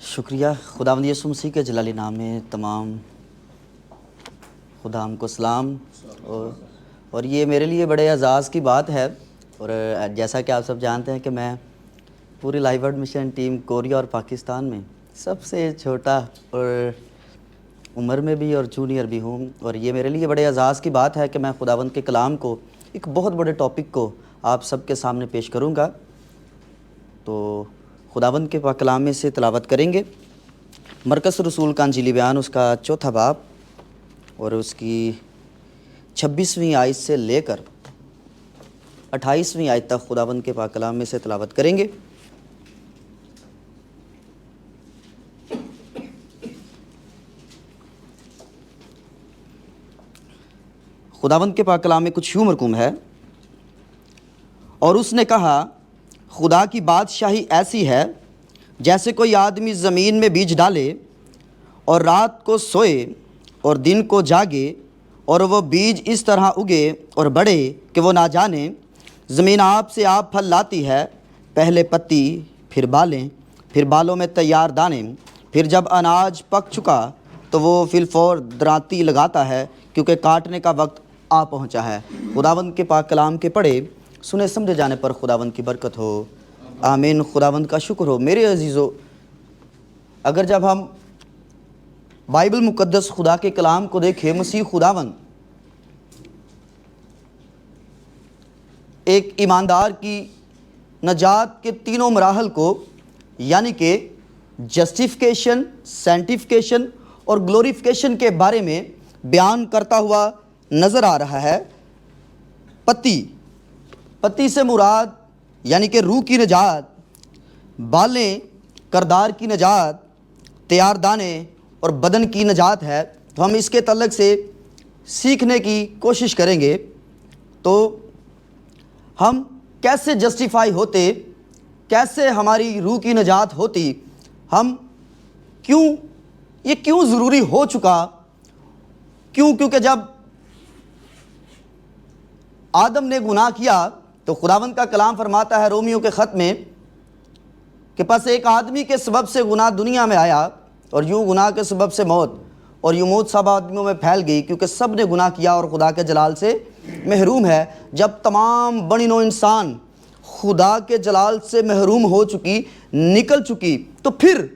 شکریہ خداوند یسوع مسیح کے جلالی نام میں تمام خدام کو سلام اور یہ میرے لیے بڑے اعزاز کی بات ہے اور جیسا کہ آپ سب جانتے ہیں کہ میں پوری life word mission team Korea اور پاکستان میں سب سے چھوٹا اور عمر میں بھی اور جونیئر بھی ہوں، اور یہ میرے لیے بڑے اعزاز کی بات ہے کہ میں خداوند کے کلام کو ایک بہت بڑے ٹاپک کو آپ سب کے سامنے پیش کروں گا۔ تو خداوند کے پاک کلام میں سے تلاوت کریں گے مرکز رسول کا انجیلی بیان، اس کا 4 باب اور اس کی 26ویں آیت سے لے کر 28ویں آیت تک خداوند کے پاک کلام میں سے تلاوت کریں گے۔ خداوند کے پاک کلام میں کچھ یوں مرقوم ہے، اور اس نے کہا خدا کی بادشاہی ایسی ہے جیسے کوئی آدمی زمین میں بیج ڈالے اور رات کو سوئے اور دن کو جاگے، اور وہ بیج اس طرح اگے اور بڑھے کہ وہ نہ جانے۔ زمین آپ سے آپ پھل لاتی ہے، پہلے پتی، پھر بالیں، پھر بالوں میں تیار دانے، پھر جب اناج پک چکا تو وہ فی الفور درانتی لگاتا ہے کیونکہ کاٹنے کا وقت آ پہنچا ہے۔ خداوند کے پاک کلام کے پڑھے سنے سمجھے جانے پر خداوند کی برکت ہو، آمین۔ خداوند کا شکر ہو۔ میرے عزیزو، اگر جب ہم بائبل مقدس خدا کے کلام کو دیکھیں، مسیح خداوند ایک ایماندار کی نجات کے تینوں مراحل کو، یعنی کہ جسٹیفیکیشن، سینٹیفیکیشن اور گلوریفیکیشن کے بارے میں بیان کرتا ہوا نظر آ رہا ہے۔ پتی سے مراد یعنی کہ روح کی نجات، بالیں کردار کی نجات، تیار دانے اور بدن کی نجات ہے۔ تو ہم اس کے تعلق سے سیکھنے کی کوشش کریں گے۔ تو ہم کیسے جسٹیفائی ہوتے، کیسے ہماری روح کی نجات ہوتی، ہم یہ کیوں ضروری ہو چکا، کیونکہ جب آدم نے گناہ کیا تو خداوند کا کلام فرماتا ہے رومیوں کے خط میں کہ پس ایک آدمی کے سبب سے گناہ دنیا میں آیا، اور یوں گناہ کے سبب سے موت، اور یوں موت سب آدمیوں میں پھیل گئی کیونکہ سب نے گناہ کیا اور خدا کے جلال سے محروم ہے۔ جب تمام بنی نوع انسان خدا کے جلال سے محروم ہو چکی، نکل چکی، تو پھر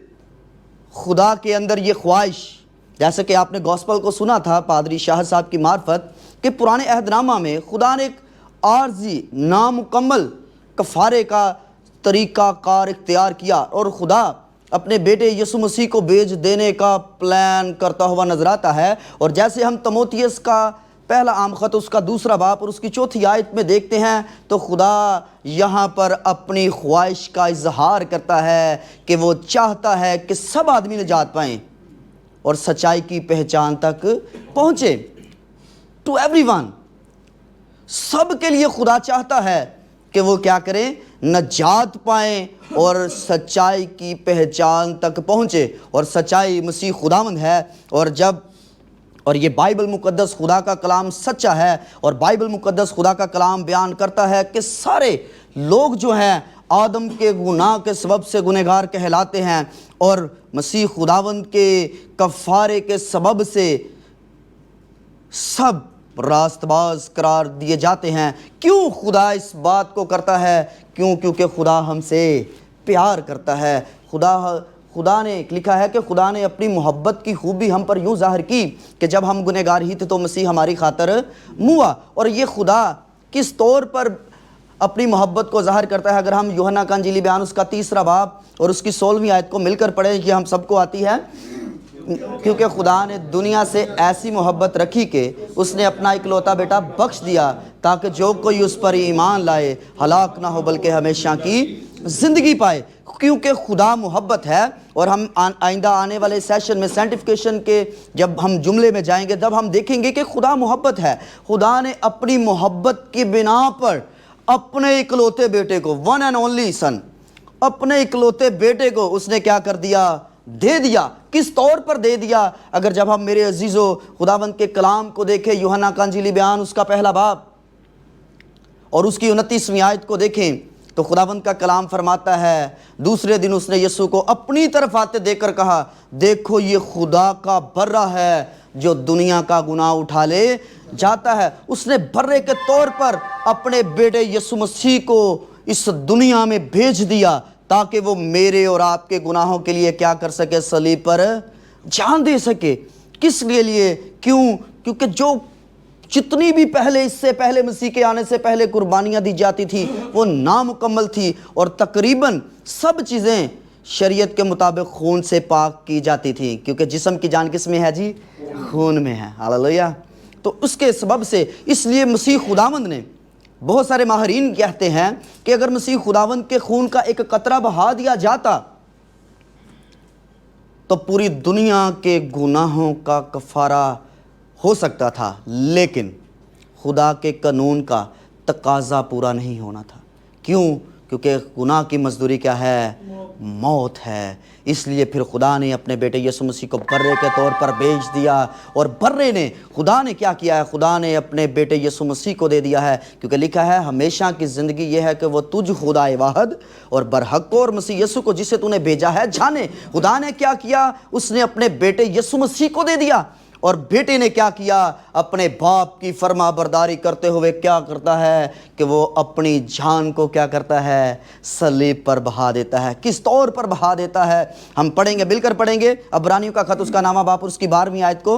خدا کے اندر یہ خواہش، جیسے کہ آپ نے گوسپل کو سنا تھا پادری شاہ صاحب کی معرفت، کہ پرانے عہد نامہ میں خدا نے ایک عارضی نامکمل کفارے کا طریقہ کار اختیار کیا، اور خدا اپنے بیٹے یسوع مسیح کو بھیج دینے کا پلان کرتا ہوا نظر آتا ہے۔ اور جیسے ہم تموتیس کا پہلا عام خط، اس کا 2 باب اور اس کی 4 آیت میں دیکھتے ہیں، تو خدا یہاں پر اپنی خواہش کا اظہار کرتا ہے کہ وہ چاہتا ہے کہ سب آدمی نجات پائیں اور سچائی کی پہچان تک پہنچے۔ ٹو ایوری ون، سب کے لیے خدا چاہتا ہے کہ وہ کیا کریں، نجات پائیں اور سچائی کی پہچان تک پہنچے، اور سچائی مسیح خداوند ہے۔ اور یہ بائبل مقدس خدا کا کلام سچا ہے، اور بائبل مقدس خدا کا کلام بیان کرتا ہے کہ سارے لوگ جو ہیں آدم کے گناہ کے سبب سے گنہگار کہلاتے ہیں، اور مسیح خداوند کے کفارے کے سبب سے سب راست باز قرار دیے جاتے ہیں۔ کیوں خدا اس بات کو کرتا ہے؟ کیونکہ خدا ہم سے پیار کرتا ہے۔ خدا نے لکھا ہے کہ خدا نے اپنی محبت کی خوبی ہم پر یوں ظاہر کی کہ جب ہم گنہگار ہی تھے تو مسیح ہماری خاطر موا۔ اور یہ خدا کس طور پر اپنی محبت کو ظاہر کرتا ہے؟ اگر ہم یوحنا کا انجیلی بیان، اس کا 3 باب اور اس کی 16ویں آیت کو مل کر پڑھیں، یہ ہم سب کو آتی ہے۔ کیونکہ خدا نے دنیا سے ایسی محبت رکھی کہ اس نے اپنا اکلوتا بیٹا بخش دیا تاکہ جو کوئی اس پر ایمان لائے ہلاک نہ ہو بلکہ ہمیشہ کی زندگی پائے۔ کیونکہ خدا محبت ہے، اور ہم آئندہ آنے والے سیشن میں سینٹیفیکیشن کے جب ہم جملے میں جائیں گے تب ہم دیکھیں گے کہ خدا محبت ہے۔ خدا نے اپنی محبت کی بنا پر اپنے اکلوتے بیٹے کو، ون اینڈ اونلی سن، اپنے اکلوتے بیٹے کو اس نے کیا کر دیا؟ دے دیا۔ کس طور پر دے دیا؟ اگر جب ہم میرے عزیزو خداوند کے کلام کو دیکھیں، یوحنا کا انجیلی بیان، اس کا 1 باب اور اس کی 29ویں آیت کو دیکھیں، تو خداوند کا کلام فرماتا ہے دوسرے دن اس نے یسوع کو اپنی طرف آتے دیکھ کر کہا دیکھو یہ خدا کا برہ ہے جو دنیا کا گناہ اٹھا لے جاتا ہے۔ اس نے برے کے طور پر اپنے بیٹے یسوع مسیح کو اس دنیا میں بھیج دیا تاکہ وہ میرے اور آپ کے گناہوں کے لیے کیا کر سکے، صلیب پر جان دے سکے۔ کس لیے؟ کیونکہ جو جتنی بھی پہلے، اس سے پہلے مسیح کے آنے سے پہلے قربانیاں دی جاتی تھی وہ نامکمل تھی، اور تقریباً سب چیزیں شریعت کے مطابق خون سے پاک کی جاتی تھی، کیونکہ جسم کی جان کس میں ہے جی؟ خون میں ہے۔ ہاللویا۔ تو اس کے سبب سے اس لیے مسیح خداوند نے، بہت سارے ماہرین کہتے ہیں کہ اگر مسیح خداوند کے خون کا ایک قطرہ بہا دیا جاتا تو پوری دنیا کے گناہوں کا کفارہ ہو سکتا تھا، لیکن خدا کے قانون کا تقاضا پورا نہیں ہونا تھا۔ کیونکہ گناہ کی مزدوری کیا ہے؟ موت ہے۔ اس لیے پھر خدا نے اپنے بیٹے یسوع مسیح کو برے کے طور پر بھیج دیا، اور خدا نے کیا کیا ہے؟ خدا نے اپنے بیٹے یسوع مسیح کو دے دیا ہے، کیونکہ لکھا ہے ہمیشہ کی زندگی یہ ہے کہ وہ تجھ خدا واحد اور برحق کو اور مسیح یسوع کو جسے تو نے بھیجا ہے جانے۔ خدا نے کیا کیا؟ اس نے اپنے بیٹے یسوع مسیح کو دے دیا، اور بیٹے نے کیا کیا؟ اپنے باپ کی فرما برداری کرتے ہوئے کیا کرتا ہے کہ وہ اپنی جان کو کیا کرتا ہے؟ صلیب پر بہا دیتا ہے۔ کس طور پر بہا دیتا ہے؟ ہم پڑھیں گے، مل کر پڑھیں گے عبرانیوں کا خط، اس کا نامہ باپ، اس کی 12ویں آیت کو۔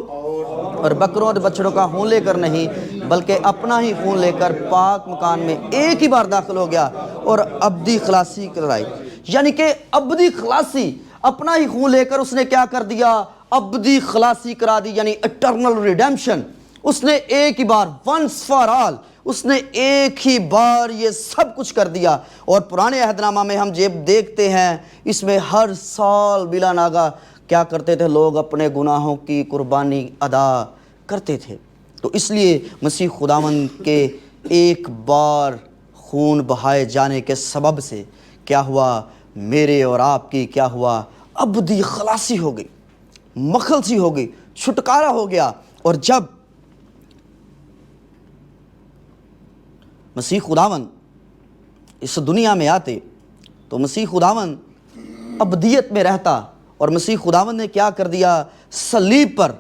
اور بکروں اور بچڑوں کا خون لے کر نہیں بلکہ اپنا ہی خون لے کر پاک مکان میں ایک ہی بار داخل ہو گیا اور ابدی خلاصی کرائی۔ یعنی کہ ابدی خلاصی، اپنا ہی خون لے کر اس نے کیا کر دیا؟ ابدی خلاصی کرا دی، یعنی اٹرنل ریڈیمپشن۔ اس نے ایک ہی بار، ونس فار آل، اس نے ایک ہی بار یہ سب کچھ کر دیا۔ اور پرانے عہد نامہ میں ہم جب دیکھتے ہیں اس میں ہر سال بلا ناگا کیا کرتے تھے؟ لوگ اپنے گناہوں کی قربانی ادا کرتے تھے۔ تو اس لیے مسیح خداوند کے ایک بار خون بہائے جانے کے سبب سے کیا ہوا؟ میرے اور آپ کی کیا ہوا؟ ابدی خلاصی ہو گئی، مخلصی ہو گئی، چھٹکارا ہو گیا۔ اور جب مسیح خداوند اس دنیا میں آتے تو مسیح خداوند ابدیت میں رہتا، اور مسیح خداوند نے کیا کر دیا؟ صلیب پر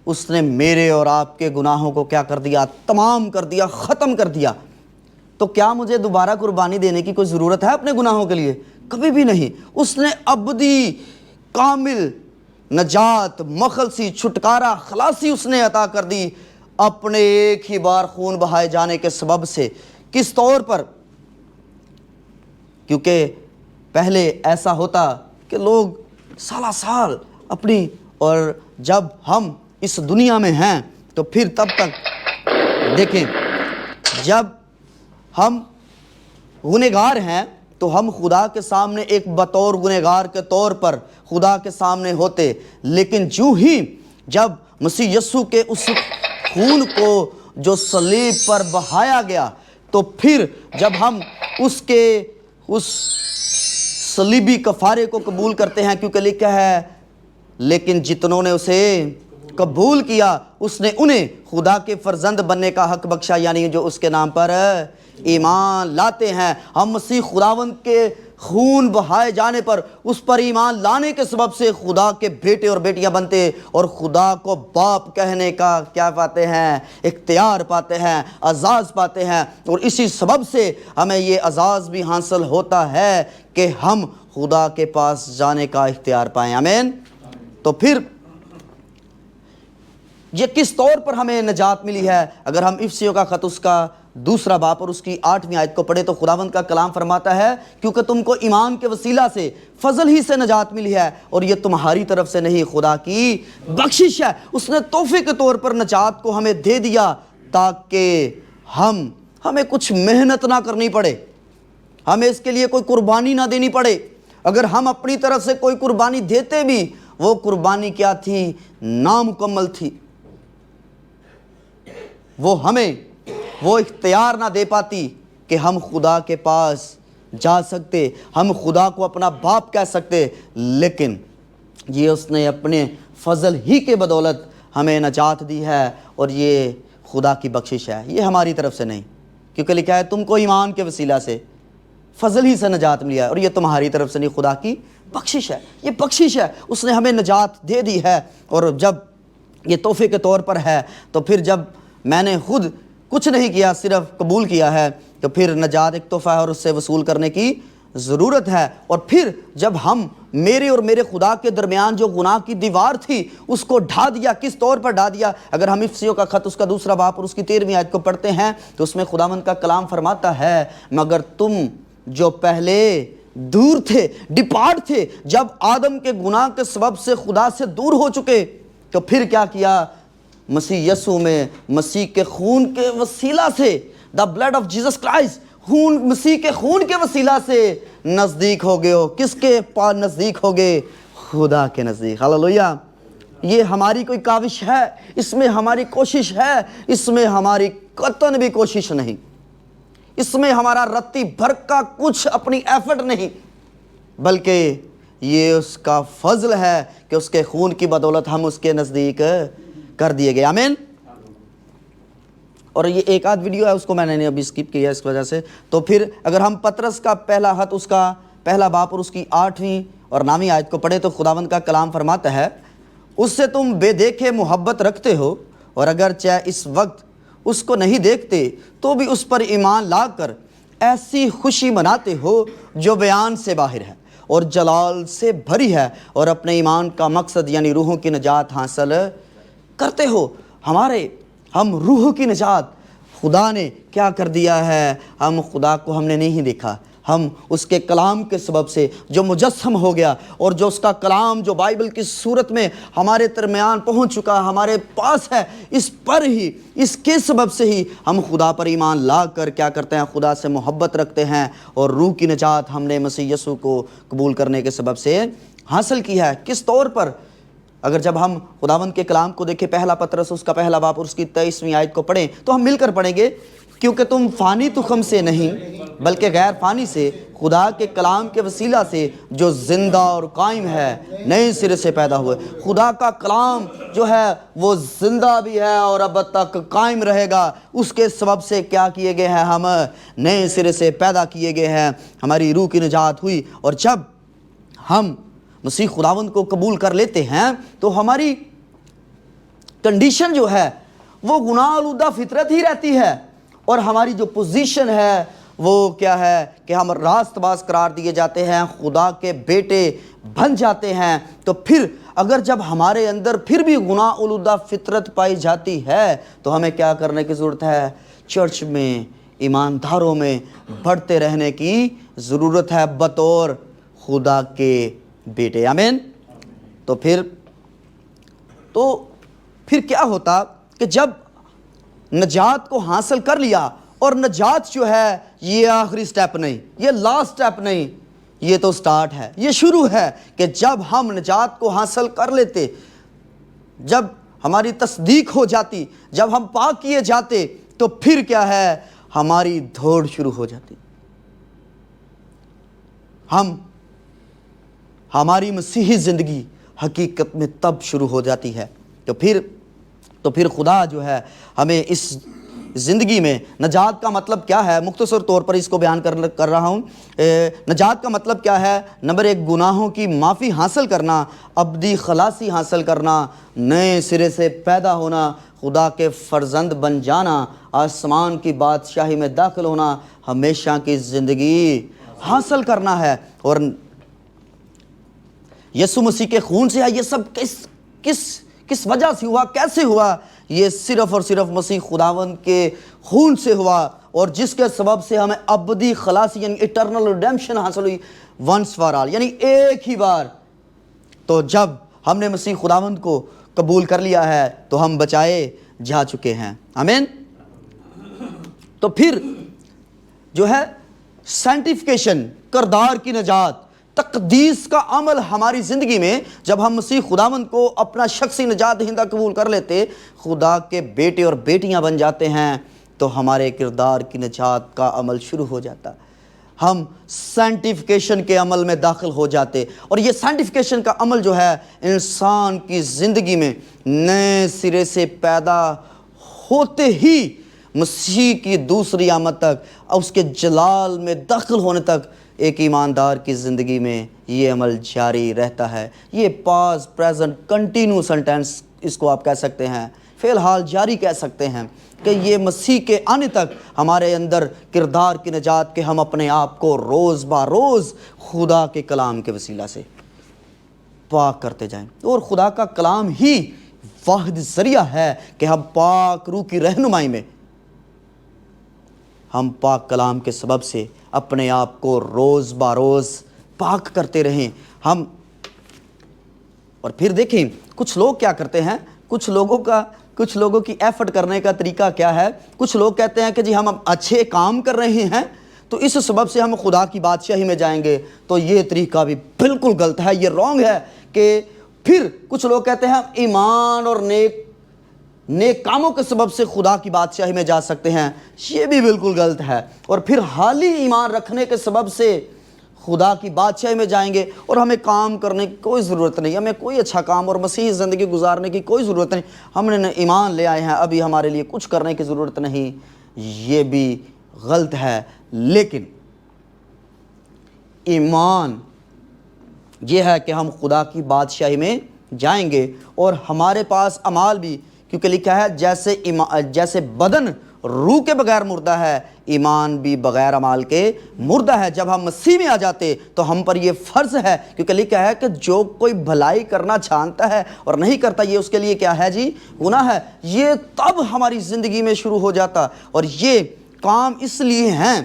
اس نے میرے اور آپ کے گناہوں کو کیا کر دیا؟ تمام کر دیا، ختم کر دیا۔ تو کیا مجھے دوبارہ قربانی دینے کی کوئی ضرورت ہے اپنے گناہوں کے لیے؟ کبھی بھی نہیں۔ اس نے ابدی کامل نجات، مخلصی، چھٹکارا، خلاصی اس نے عطا کر دی اپنے ایک ہی بار خون بہائے جانے کے سبب سے۔ کس طور پر؟ کیونکہ پہلے ایسا ہوتا کہ لوگ سالہ سال اپنی، اور جب ہم اس دنیا میں ہیں تو پھر تب تک دیکھیں، جب ہم گنہگار ہیں تو ہم خدا کے سامنے ایک بطور گنہگار کے طور پر خدا کے سامنے ہوتے، لیکن جو ہی جب مسیح یسوع کے اس خون کو جو صلیب پر بہایا گیا تو پھر جب ہم اس کے اس صلیبی کفارے کو قبول کرتے ہیں، کیونکہ لکھا ہے لیکن جتنوں نے اسے قبول کیا اس نے انہیں خدا کے فرزند بننے کا حق بخشا، یعنی جو اس کے نام پر ایمان لاتے ہیں۔ ہم مسیح خداوند کے خون بہائے جانے پر، اس پر ایمان لانے کے سبب سے خدا کے بیٹے اور بیٹیاں بنتے، اور خدا کو باپ کہنے کا کیا پاتے ہیں؟ اختیار پاتے ہیں، اعزاز پاتے ہیں۔ اور اسی سبب سے ہمیں یہ اعزاز بھی حاصل ہوتا ہے کہ ہم خدا کے پاس جانے کا اختیار پائیں۔ آمین۔ تو پھر یہ کس طور پر ہمیں نجات ملی ہے؟ اگر ہم افسیوں کا خط، اس کا 2 باب اور اس کی 8ویں آیت کو پڑھے تو خداوند کا کلام فرماتا ہے کیونکہ تم کو ایمان کے وسیلہ سے فضل ہی سے نجات ملی ہے، اور یہ تمہاری طرف سے نہیں، خدا کی بخشش ہے۔ اس نے تحفے کے طور پر نجات کو ہمیں دے دیا تاکہ ہمیں کچھ محنت نہ کرنی پڑے، ہمیں اس کے لیے کوئی قربانی نہ دینی پڑے۔ اگر ہم اپنی طرف سے کوئی قربانی دیتے بھی، وہ قربانی کیا تھی؟ نامکمل تھی۔ وہ اختیار نہ دے پاتی کہ ہم خدا کے پاس جا سکتے، ہم خدا کو اپنا باپ کہہ سکتے، لیکن یہ اس نے اپنے فضل ہی کے بدولت ہمیں نجات دی ہے، اور یہ خدا کی بخشش ہے، یہ ہماری طرف سے نہیں۔ کیونکہ لکھا ہے تم کو ایمان کے وسیلہ سے فضل ہی سے نجات ملی ہے، اور یہ تمہاری طرف سے نہیں، خدا کی بخشش ہے، یہ بخشش ہے، اس نے ہمیں نجات دے دی ہے۔ اور جب یہ تحفے کے طور پر ہے تو پھر جب میں نے خود کچھ نہیں کیا، صرف قبول کیا ہے، تو پھر نجات ایک تحفہ ہے اور اس سے وصول کرنے کی ضرورت ہے۔ اور پھر جب ہم میرے اور میرے خدا کے درمیان جو گناہ کی دیوار تھی اس کو ڈھا دیا، کس طور پر ڈھا دیا؟ اگر ہم افسیوں کا خط اس کا 2 باب اور اس کی 13ویں آیت کو پڑھتے ہیں تو اس میں خداوند کا کلام فرماتا ہے، مگر تم جو پہلے دور تھے، ڈپارٹ تھے، جب آدم کے گناہ کے سبب سے خدا سے دور ہو چکے تو پھر کیا کیا؟ مسیح یسوع میں، مسیح کے خون کے وسیلہ سے، the blood of Jesus Christ, خون، مسیح کے خون کے وسیلہ سے نزدیک ہو گئے ہو۔ کس کے پاس نزدیک ہو گئے؟ خدا کے نزدیک۔ ہاللویہ۔ یہ ہماری کوئی کاوش ہے، اس میں ہماری کوشش ہے، اس میں ہماری قطعاً بھی کوشش نہیں، اس میں ہمارا رتی بھر کا کچھ اپنی ایفرٹ نہیں، بلکہ یہ اس کا فضل ہے کہ اس کے خون کی بدولت ہم اس کے نزدیک کر دیے گئے۔ آمین۔ اور یہ ایک آدھ ویڈیو ہے، اس کو میں نے ابھی سکپ کیا اس وجہ سے۔ تو پھر اگر ہم پطرس کا پہلا خط اس کا 1 باب اور اس کی 8ویں اور 9ویں آیت کو پڑھے تو خداوند کا کلام فرماتا ہے، اس سے تم بے دیکھے محبت رکھتے ہو، اور اگرچہ اس وقت اس کو نہیں دیکھتے تو بھی اس پر ایمان لا کر ایسی خوشی مناتے ہو جو بیان سے باہر ہے اور جلال سے بھری ہے، اور اپنے ایمان کا مقصد یعنی روحوں کی نجات حاصل کرتے ہو۔ ہم روحوں کی نجات خدا نے کیا کر دیا ہے؟ ہم خدا کو ہم نے نہیں دیکھا، ہم اس کے کلام کے سبب سے جو مجسم ہو گیا، اور جو اس کا کلام جو بائبل کی صورت میں ہمارے درمیان پہنچ چکا، ہمارے پاس ہے، اس پر ہی، اس کے سبب سے ہی ہم خدا پر ایمان لا کر کیا کرتے ہیں؟ خدا سے محبت رکھتے ہیں، اور روح کی نجات ہم نے مسیح یسوع کو قبول کرنے کے سبب سے حاصل کی ہے۔ کس طور پر؟ اگر جب ہم خداوند کے کلام کو دیکھیں، 1 پطرس اس کا 1 باب اور اس کی 23ویں آیت کو پڑھیں تو ہم مل کر پڑھیں گے، کیونکہ تم فانی تخم سے نہیں بلکہ غیر فانی سے خدا کے کلام کے وسیلہ سے جو زندہ اور قائم ہے نئے سرے سے پیدا ہوئے۔ خدا کا کلام جو ہے وہ زندہ بھی ہے اور اب تک قائم رہے گا، اس کے سبب سے کیا کیے گئے ہیں؟ ہم نئے سرے سے پیدا کیے گئے ہیں، ہماری روح کی نجات ہوئی۔ اور جب ہم مسیح خداوند کو قبول کر لیتے ہیں تو ہماری کنڈیشن جو ہے وہ گناہ آلودہ فطرت ہی رہتی ہے، اور ہماری جو پوزیشن ہے وہ کیا ہے کہ ہم راست باز قرار دیے جاتے ہیں، خدا کے بیٹے بن جاتے ہیں۔ تو پھر اگر جب ہمارے اندر پھر بھی گناہ آلودہ فطرت پائی جاتی ہے تو ہمیں کیا کرنے کی ضرورت ہے؟ چرچ میں، ایمانداروں میں بڑھتے رہنے کی ضرورت ہے بطور خدا کے بیٹے۔ آمین۔ تو پھر کیا ہوتا کہ جب نجات کو حاصل کر لیا، اور نجات جو ہے یہ آخری سٹیپ نہیں، یہ لاسٹ سٹیپ نہیں، یہ تو سٹارٹ ہے، یہ شروع ہے کہ جب ہم نجات کو حاصل کر لیتے، جب ہماری تصدیق ہو جاتی، جب ہم پاک کیے جاتے تو پھر کیا ہے؟ ہماری دوڑ شروع ہو جاتی، ہماری مسیحی زندگی حقیقت میں تب شروع ہو جاتی ہے۔ تو پھر خدا جو ہے ہمیں اس زندگی میں، نجات کا مطلب کیا ہے؟ مختصر طور پر اس کو بیان کر رہا ہوں۔ نجات کا مطلب کیا ہے؟ نمبر 1، گناہوں کی معافی حاصل کرنا، ابدی خلاصی حاصل کرنا، نئے سرے سے پیدا ہونا، خدا کے فرزند بن جانا، آسمان کی بادشاہی میں داخل ہونا، ہمیشہ کی زندگی حاصل کرنا ہے۔ اور یسوع مسیح کے خون سے ہے، یہ سب کس وجہ سے ہوا؟ کیسے ہوا؟ یہ صرف اور صرف مسیح خداوند کے خون سے ہوا، اور جس کے سبب سے ہمیں ابدی خلاصی یعنی اٹرنل ریڈیمشن حاصل ہوئی، ونس فار آل، یعنی ایک ہی بار۔ تو جب ہم نے مسیح خداوند کو قبول کر لیا ہے تو ہم بچائے جا چکے ہیں۔ آمین۔ تو پھر جو ہے سینٹیفیکیشن، کردار کی نجات، تقدیس کا عمل ہماری زندگی میں جب ہم مسیح خداوند کو اپنا شخصی نجات دہندہ قبول کر لیتے، خدا کے بیٹے اور بیٹیاں بن جاتے ہیں، تو ہمارے کردار کی نجات کا عمل شروع ہو جاتا، ہم سینٹیفیکیشن کے عمل میں داخل ہو جاتے۔ اور یہ سینٹیفیکیشن کا عمل جو ہے انسان کی زندگی میں نئے سرے سے پیدا ہوتے ہی مسیح کی دوسری آمد تک، اس کے جلال میں داخل ہونے تک ایک ایماندار کی زندگی میں یہ عمل جاری رہتا ہے۔ یہ پاس پریزنٹ کنٹینیو سنٹینس اس کو آپ کہہ سکتے ہیں، فی الحال جاری کہہ سکتے ہیں کہ یہ مسیح کے آنے تک ہمارے اندر کردار کی نجات کے ہم اپنے آپ کو روز بہ روز خدا کے کلام کے وسیلہ سے پاک کرتے جائیں، اور خدا کا کلام ہی واحد ذریعہ ہے کہ ہم پاک روح کی رہنمائی میں ہم پاک کلام کے سبب سے اپنے آپ کو روز بہ روز پاک کرتے رہیں ہم۔ اور پھر دیکھیں کچھ لوگ کیا کرتے ہیں، کچھ لوگوں کی ایفرٹ کرنے کا طریقہ کیا ہے۔ کچھ لوگ کہتے ہیں کہ جی ہم اچھے کام کر رہے ہیں تو اس سبب سے ہم خدا کی بادشاہی میں جائیں گے، تو یہ طریقہ بھی بالکل غلط ہے، یہ رانگ ہے۔ کہ پھر کچھ لوگ کہتے ہیں ہم ایمان اور نیک کاموں کے سبب سے خدا کی بادشاہی میں جا سکتے ہیں، یہ بھی بالکل غلط ہے۔ اور پھر حالی ایمان رکھنے کے سبب سے خدا کی بادشاہی میں جائیں گے، اور ہمیں کام کرنے کی کوئی ضرورت نہیں، ہمیں کوئی اچھا کام اور مسیحی زندگی گزارنے کی کوئی ضرورت نہیں، ہم نے ایمان لے آئے ہیں، ابھی ہمارے لیے کچھ کرنے کی ضرورت نہیں، یہ بھی غلط ہے۔ لیکن ایمان یہ ہے کہ ہم خدا کی بادشاہی میں جائیں گے، اور ہمارے پاس اعمال بھی، کیونکہ لکھا ہے جیسے بدن روح کے بغیر مردہ ہے، ایمان بھی بغیر اعمال کے مردہ ہے۔ جب ہم مسیح میں آ جاتے تو ہم پر یہ فرض ہے، کیونکہ لکھا ہے کہ جو کوئی بھلائی کرنا جانتا ہے اور نہیں کرتا، یہ اس کے لیے کیا ہے جی؟ گناہ ہے۔ یہ تب ہماری زندگی میں شروع ہو جاتا، اور یہ کام اس لیے ہیں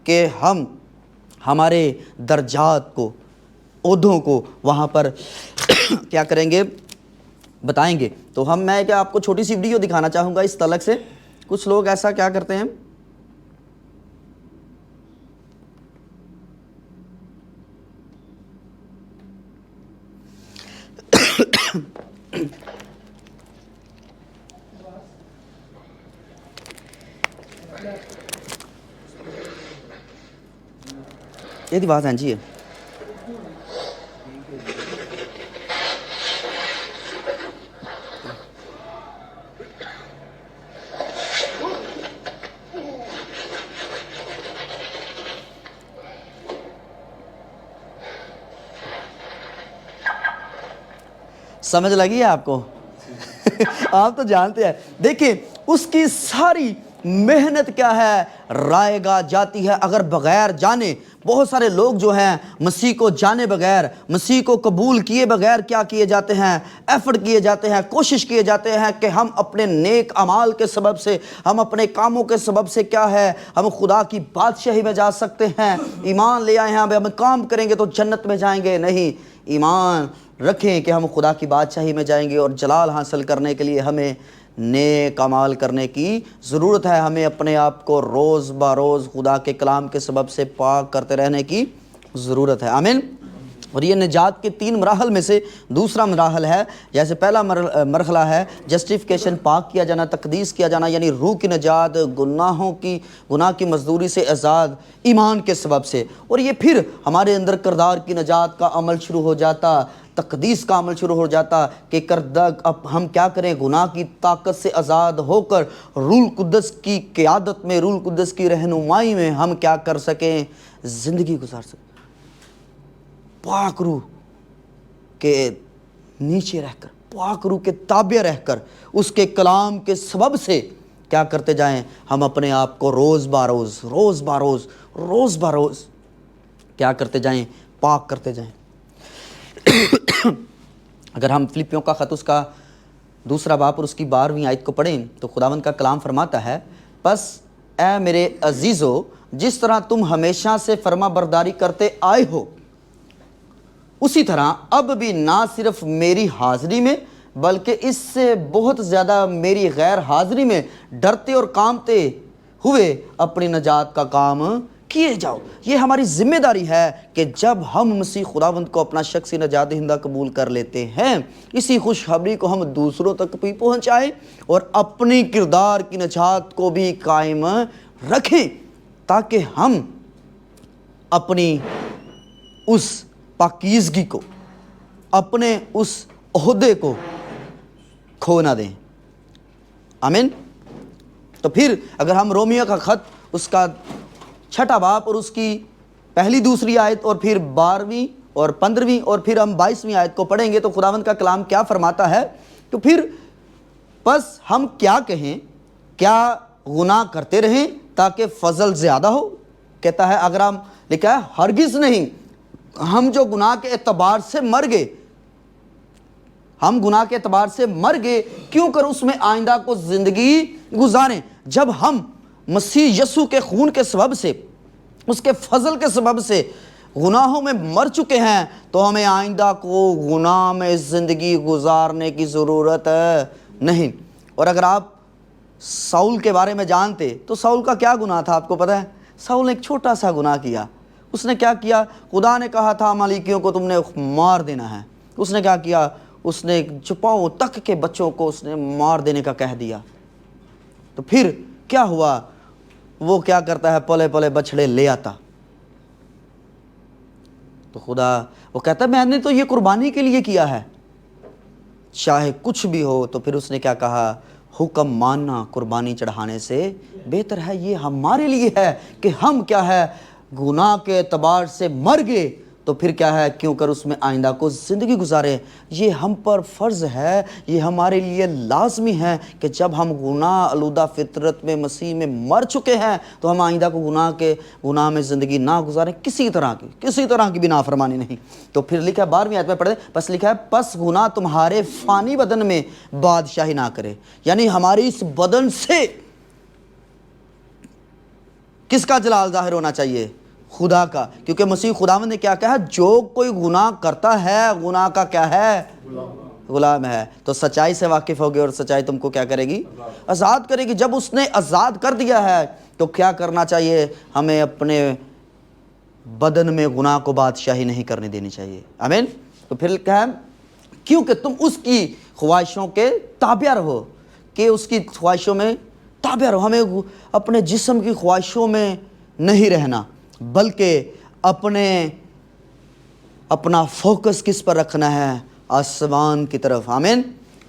کہ ہم ہمارے درجات کو، عہدوں کو وہاں پر کیا کریں گے، بتائیں گے۔ تو میں کیا آپ کو چھوٹی سی ویڈیو دکھانا چاہوں گا اس تعلق سے۔ کچھ لوگ ایسا کیا کرتے ہیں، یہ دی بات ہے جی۔ سمجھ لگی ہے آپ کو؟ آپ تو جانتے ہیں۔ دیکھیں اس کی ساری محنت کیا ہے، رائے گاہ جاتی ہے اگر بغیر جانے۔ بہت سارے لوگ جو ہیں مسیح کو جانے بغیر، مسیح کو قبول کیے بغیر کیا کیے جاتے ہیں، ایفرٹ کیے جاتے ہیں، کوشش کیے جاتے ہیں کہ ہم اپنے نیک اعمال کے سبب سے، ہم اپنے کاموں کے سبب سے کیا ہے، ہم خدا کی بادشاہی میں جا سکتے ہیں۔ ایمان لے آئے ہیں، ہم کام کریں گے تو جنت میں جائیں گے۔ نہیں، ایمان رکھیں کہ ہم خدا کی بادشاہی میں جائیں گے، اور جلال حاصل کرنے کے لیے ہمیں نیک اعمال کرنے کی ضرورت ہے۔ ہمیں اپنے آپ کو روز بہ روز خدا کے کلام کے سبب سے پاک کرتے رہنے کی ضرورت ہے۔ آمین۔ اور یہ نجات کے 3 مراحل میں سے دوسرا مراحل ہے۔ جیسے پہلا مرحلہ ہے جسٹیفیکیشن، پاک کیا جانا، تقدیس کیا جانا، یعنی روح کی نجات، گناہ کی مزدوری سے آزاد ایمان کے سبب سے۔ اور یہ پھر ہمارے اندر کردار کی نجات کا عمل شروع ہو جاتا، تقدیس کا عمل شروع ہو جاتا کہ اب ہم کیا کریں، گناہ کی طاقت سے آزاد ہو کر روح القدس کی قیادت میں، روح القدس کی رہنمائی میں ہم کیا کر سکیں، زندگی گزار سکیں، پاک روح کے نیچے رہ کر، پاک روح کے تابع رہ کر، اس کے کلام کے سبب سے کیا کرتے جائیں، ہم اپنے آپ کو روز بہ روز کیا کرتے جائیں، پاک کرتے جائیں۔ اگر ہم فلپیوں کا خط اس کا 2 باب اور اس کی 12ویں آیت کو پڑھیں تو خداوند کا کلام فرماتا ہے، پس اے میرے عزیزو، جس طرح تم ہمیشہ سے فرما برداری کرتے آئے ہو، اسی طرح اب بھی نہ صرف میری حاضری میں بلکہ اس سے بہت زیادہ میری غیر حاضری میں ڈرتے اور کانپتے ہوئے اپنی نجات کا کام کیے جاؤ۔ یہ ہماری ذمہ داری ہے کہ جب ہم مسیح خداوند کو اپنا شخصی نجات دہندہ قبول کر لیتے ہیں، اسی خوشخبری کو ہم دوسروں تک بھی پہنچائیں اور اپنی کردار کی نجات کو بھی قائم رکھیں، تاکہ ہم اپنی اس پاکیزگی کو، اپنے اس عہدے کو کھو نہ دیں۔ آمین۔ تو پھر اگر ہم رومیو کا خط اس کا 6 باب اور اس کی پہلی دوسری آیت اور پھر 12ویں اور 15ویں اور پھر ہم 22ویں آیت کو پڑھیں گے تو خداوند کا کلام کیا فرماتا ہے، تو پھر بس ہم کیا کہیں، کیا گناہ کرتے رہیں تاکہ فضل زیادہ ہو؟ کہتا ہے اگر ہم لکھا ہے ہرگز نہیں، ہم جو گناہ کے اعتبار سے مر گئے، ہم گناہ کے اعتبار سے مر گئے کیوں کر اس میں آئندہ کو زندگی گزاریں۔ جب ہم مسیح یسوع کے خون کے سبب سے، اس کے فضل کے سبب سے گناہوں میں مر چکے ہیں تو ہمیں آئندہ کو گناہ میں زندگی گزارنے کی ضرورت نہیں۔ اور اگر آپ ساؤل کے بارے میں جانتے تو ساؤل کا کیا گناہ تھا آپ کو پتہ ہے؟ ساؤل نے ایک چھوٹا سا گناہ کیا۔ اس نے کیا کیا؟ خدا نے کہا تھا عمالیکیوں کو تم نے مار دینا ہے، اس نے کیا کیا؟ اس نے چھپاؤں تک کے بچوں کو اس نے مار دینے کا کہہ دیا۔ تو پھر کیا ہوا؟ وہ کیا کرتا ہے؟ پلے پلے بچڑے لے آتا۔ تو خدا وہ کہتا ہے میں نے تو یہ قربانی کے لیے کیا ہے، چاہے کچھ بھی ہو۔ تو پھر اس نے کیا کہا؟ حکم ماننا قربانی چڑھانے سے بہتر ہے۔ یہ ہمارے لیے ہے کہ ہم کیا ہے؟ گناہ کے اعتبار سے مر گئے تو پھر کیا ہے؟ کیوں کر اس میں آئندہ کو زندگی گزارے۔ یہ ہم پر فرض ہے، یہ ہمارے لیے لازمی ہے کہ جب ہم گناہ آلودہ فطرت میں مسیح میں مر چکے ہیں تو ہم آئندہ کو گناہ میں زندگی نہ گزاریں، کسی طرح کی بھی نافرمانی نہیں۔ تو پھر لکھا ہے 12ویں آیت میں پڑھیں، بس لکھا ہے پس گناہ تمہارے فانی بدن میں بادشاہی نہ کرے۔ یعنی ہماری اس بدن سے کس کا جلال ظاہر ہونا چاہیے؟ خدا کا، کیونکہ مسیح خداوند نے کیا کہا؟ جو کوئی گناہ کرتا ہے گناہ کا کیا ہے؟ غلام ہے۔ تو سچائی سے واقف ہوگے اور سچائی تم کو کیا کرے گی؟ آزاد کرے گی۔ جب اس نے آزاد کر دیا ہے تو کیا کرنا چاہیے؟ ہمیں اپنے بدن میں گناہ کو بادشاہی نہیں کرنے دینی چاہیے۔ آمین۔ تو پھر کیا ہے؟ کیونکہ تم اس کی خواہشوں کے تابع رہو، کہ اس کی خواہشوں میں تابع رہو۔ ہمیں اپنے جسم کی خواہشوں میں نہیں رہنا، بلکہ اپنا فوکس کس پر رکھنا ہے؟ آسمان کی طرف۔ آمین۔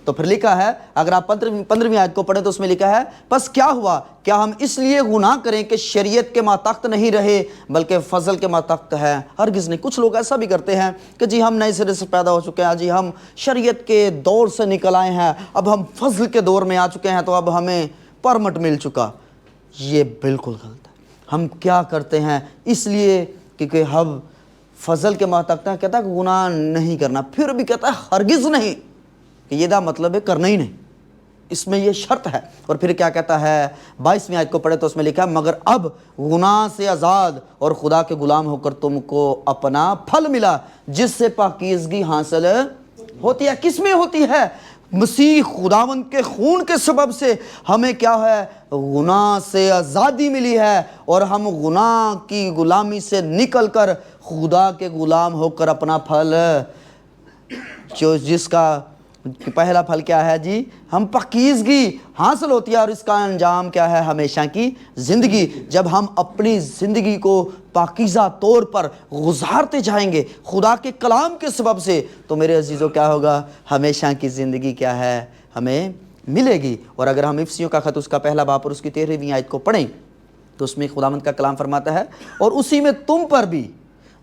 تو پھر لکھا ہے اگر آپ 15ویں آیت کو پڑھیں تو اس میں لکھا ہے پس کیا ہوا؟ کیا ہم اس لیے گناہ کریں کہ شریعت کے ماتحت نہیں رہے بلکہ فضل کے ماتحت ہے؟ ہرگز نہیں۔ کچھ لوگ ایسا بھی کرتے ہیں کہ جی ہم نئے سرے سے پیدا ہو چکے ہیں، جی ہم شریعت کے دور سے نکل آئے ہیں، اب ہم فضل کے دور میں آ چکے ہیں تو اب ہمیں پرمٹ مل چکا۔ یہ بالکل غلط ہے۔ ہم کیا کرتے ہیں؟ اس لیے کیونکہ ہم فضل کے ماتحت ہیں، کہتا ہے کہ گناہ نہیں کرنا، پھر بھی کہتا ہے ہرگز نہیں، کہ یہ دا مطلب ہے کرنا ہی نہیں، اس میں یہ شرط ہے۔ اور پھر کیا کہتا ہے 22ویں آیت کو پڑھے تو اس میں لکھا ہے مگر اب گناہ سے آزاد اور خدا کے غلام ہو کر تم کو اپنا پھل ملا جس سے پاکیزگی حاصل ہوتی ہے۔ کس میں ہوتی ہے؟ مسیح خداوند کے خون کے سبب سے ہمیں کیا ہے؟ گناہ سے آزادی ملی ہے، اور ہم گناہ کی غلامی سے نکل کر خدا کے غلام ہو کر اپنا پھل، جس کا پہلا پھل کیا ہے جی؟ ہم پاکیزگی حاصل ہوتی ہے، اور اس کا انجام کیا ہے؟ ہمیشہ کی زندگی۔ جب ہم اپنی زندگی کو پاکیزہ طور پر گزارتے جائیں گے خدا کے کلام کے سبب سے، تو میرے عزیزوں کیا ہوگا؟ ہمیشہ کی زندگی کیا ہے؟ ہمیں ملے گی۔ اور اگر ہم افسیوں کا خط اس کا پہلا باب اور اس کی 13ویں آیت کو پڑھیں تو اس میں خداوند کا کلام فرماتا ہے اور اسی میں تم پر بھی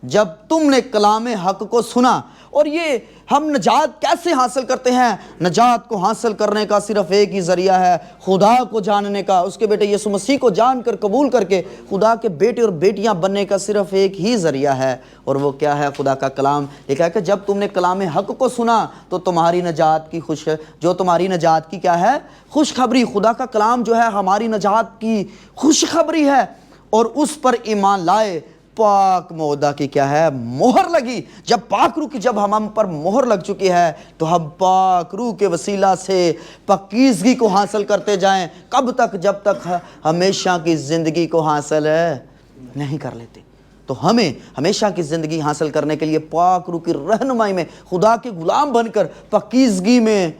جب تم نے کلام حق کو سنا۔ اور یہ ہم نجات کیسے حاصل کرتے ہیں؟ نجات کو حاصل کرنے کا صرف ایک ہی ذریعہ ہے، خدا کو جاننے کا، اس کے بیٹے یسوع مسیح کو جان کر قبول کر کے خدا کے بیٹے اور بیٹیاں بننے کا صرف ایک ہی ذریعہ ہے، اور وہ کیا ہے؟ خدا کا کلام۔ لکھا ہے کہ جب تم نے کلام حق کو سنا تو تمہاری نجات کی تمہاری نجات کی کیا ہے؟ خوشخبری۔ خدا کا کلام جو ہے ہماری نجات کی خوشخبری ہے، اور اس پر ایمان لائے پاک معدہ کی کیا ہے؟ مہر لگی۔ جب پاک روح کی جب ہم پر مہر لگ چکی ہے تو ہم پاک روح کے وسیلہ سے پاکیزگی کو حاصل کرتے جائیں۔ کب تک؟ جب تک ہمیشہ کی زندگی کو حاصل نہیں کر لیتے۔ تو ہمیں ہمیشہ کی زندگی حاصل کرنے کے لیے پاک روح کی رہنمائی میں خدا کے غلام بن کر پاکیزگی میں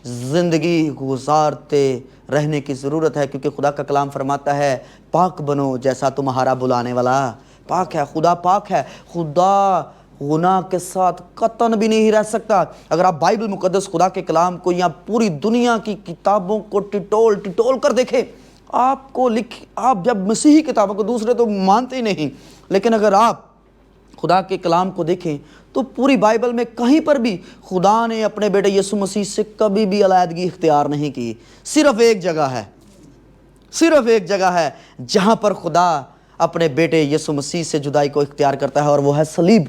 زندگی گزارتے رہنے کی ضرورت ہے، کیونکہ خدا کا کلام فرماتا ہے پاک بنو جیسا تمہارا بلانے والا پاک ہے۔ خدا پاک ہے، خدا گناہ کے ساتھ قطعاً بھی نہیں رہ سکتا۔ اگر آپ بائبل مقدس خدا کے کلام کو یا پوری دنیا کی کتابوں کو ٹٹول کر دیکھیں آپ جب مسیحی کتابوں کو، دوسرے تو مانتے ہی نہیں، لیکن اگر آپ خدا کے کلام کو دیکھیں تو پوری بائبل میں کہیں پر بھی خدا نے اپنے بیٹے یسوع مسیح سے کبھی بھی علیحدگی اختیار نہیں کی۔ صرف ایک جگہ ہے جہاں پر خدا اپنے بیٹے یسوع مسیح سے جدائی کو اختیار کرتا ہے، اور وہ ہے صلیب۔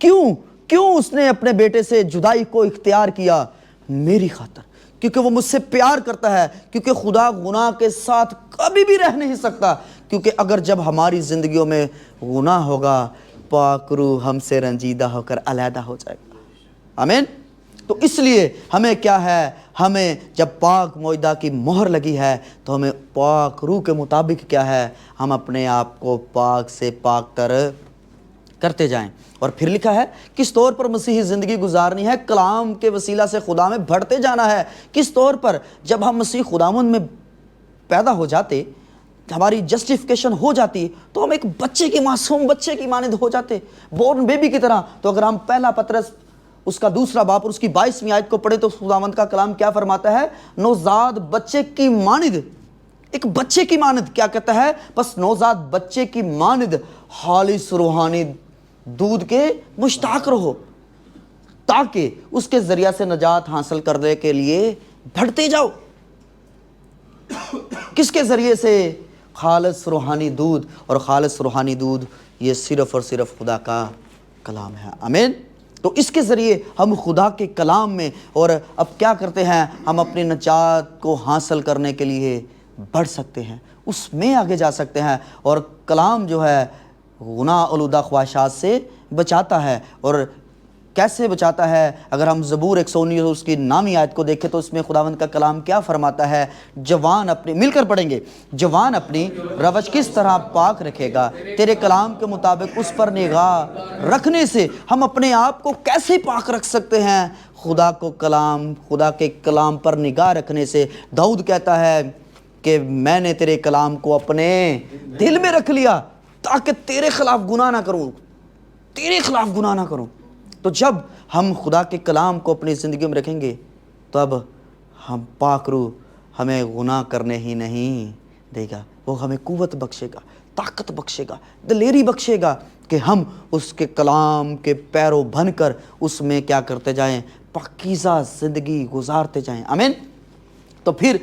کیوں اس نے اپنے بیٹے سے جدائی کو اختیار کیا؟ میری خاطر، کیونکہ وہ مجھ سے پیار کرتا ہے، کیونکہ خدا گناہ کے ساتھ کبھی بھی رہ نہیں سکتا، کیونکہ اگر جب ہماری زندگیوں میں گناہ ہوگا، پاک روح ہم سے رنجیدہ ہو کر علیحدہ ہو جائے گا۔ آمین۔ تو اس لیے ہمیں کیا ہے، ہمیں جب پاک معاہدہ کی مہر لگی ہے تو ہمیں پاک روح کے مطابق کیا ہے، ہم اپنے آپ کو پاک سے پاک تر کرتے جائیں۔ اور پھر لکھا ہے کس طور پر مسیحی زندگی گزارنی ہے، کلام کے وسیلہ سے خدا میں بڑھتے جانا ہے۔ کس طور پر؟ جب ہم مسیح خداوند میں پیدا ہو جاتے، ہماری جسٹیفیکیشن ہو جاتی، تو ہم ایک معصوم بچے کی مانند ہو جاتے، بورن بیبی کی طرح۔ تو اگر ہم پہلا پطرس اس کا 2 باب اور اس کی 22ویں آیت کو پڑھیں تو خداوند کا کلام کیا فرماتا ہے؟ نوزاد بچے کی مانند، ایک بچے کی مانند کیا کہتا ہے؟ بس نوزاد بچے کی مانند خالص روحانی دودھ کے مشتاق رہو، تاکہ اس کے ذریعہ سے نجات حاصل کرنے کے لیے بڑھتے جاؤ۔ کس کے ذریعے سے؟ خالص روحانی دودھ، اور خالص روحانی دودھ یہ صرف اور صرف خدا کا کلام ہے۔ آمین۔ تو اس کے ذریعے ہم خدا کے کلام میں، اور اب کیا کرتے ہیں، ہم اپنی نجات کو حاصل کرنے کے لیے بڑھ سکتے ہیں، اس میں آگے جا سکتے ہیں۔ اور کلام جو ہے گناہ آلودہ خواہشات سے بچاتا ہے۔ اور کیسے بچاتا ہے؟ اگر ہم زبور 119 اس کی 9ویں آیت کو دیکھیں تو اس میں خداوند کا کلام کیا فرماتا ہے؟ جوان اپنی، مل کر پڑھیں گے، جوان اپنی روش کس طرح پاک رکھے گا، تیرے کلام کے مطابق اس پر نگاہ رکھنے سے۔ ہم اپنے آپ کو کیسے پاک رکھ سکتے ہیں؟ خدا کے کلام پر نگاہ رکھنے سے۔ داؤد کہتا ہے کہ میں نے تیرے کلام کو اپنے دل میں رکھ لیا تاکہ تیرے خلاف گناہ نہ کروں۔ تو جب ہم خدا کے کلام کو اپنی زندگی میں رکھیں گے تو اب ہم پاک روح ہمیں گناہ کرنے ہی نہیں دے گا، وہ ہمیں قوت بخشے گا، طاقت بخشے گا، دلیری بخشے گا کہ ہم اس کے کلام کے پیرو بن کر اس میں کیا کرتے جائیں، پاکیزہ زندگی گزارتے جائیں۔ آمین۔ تو پھر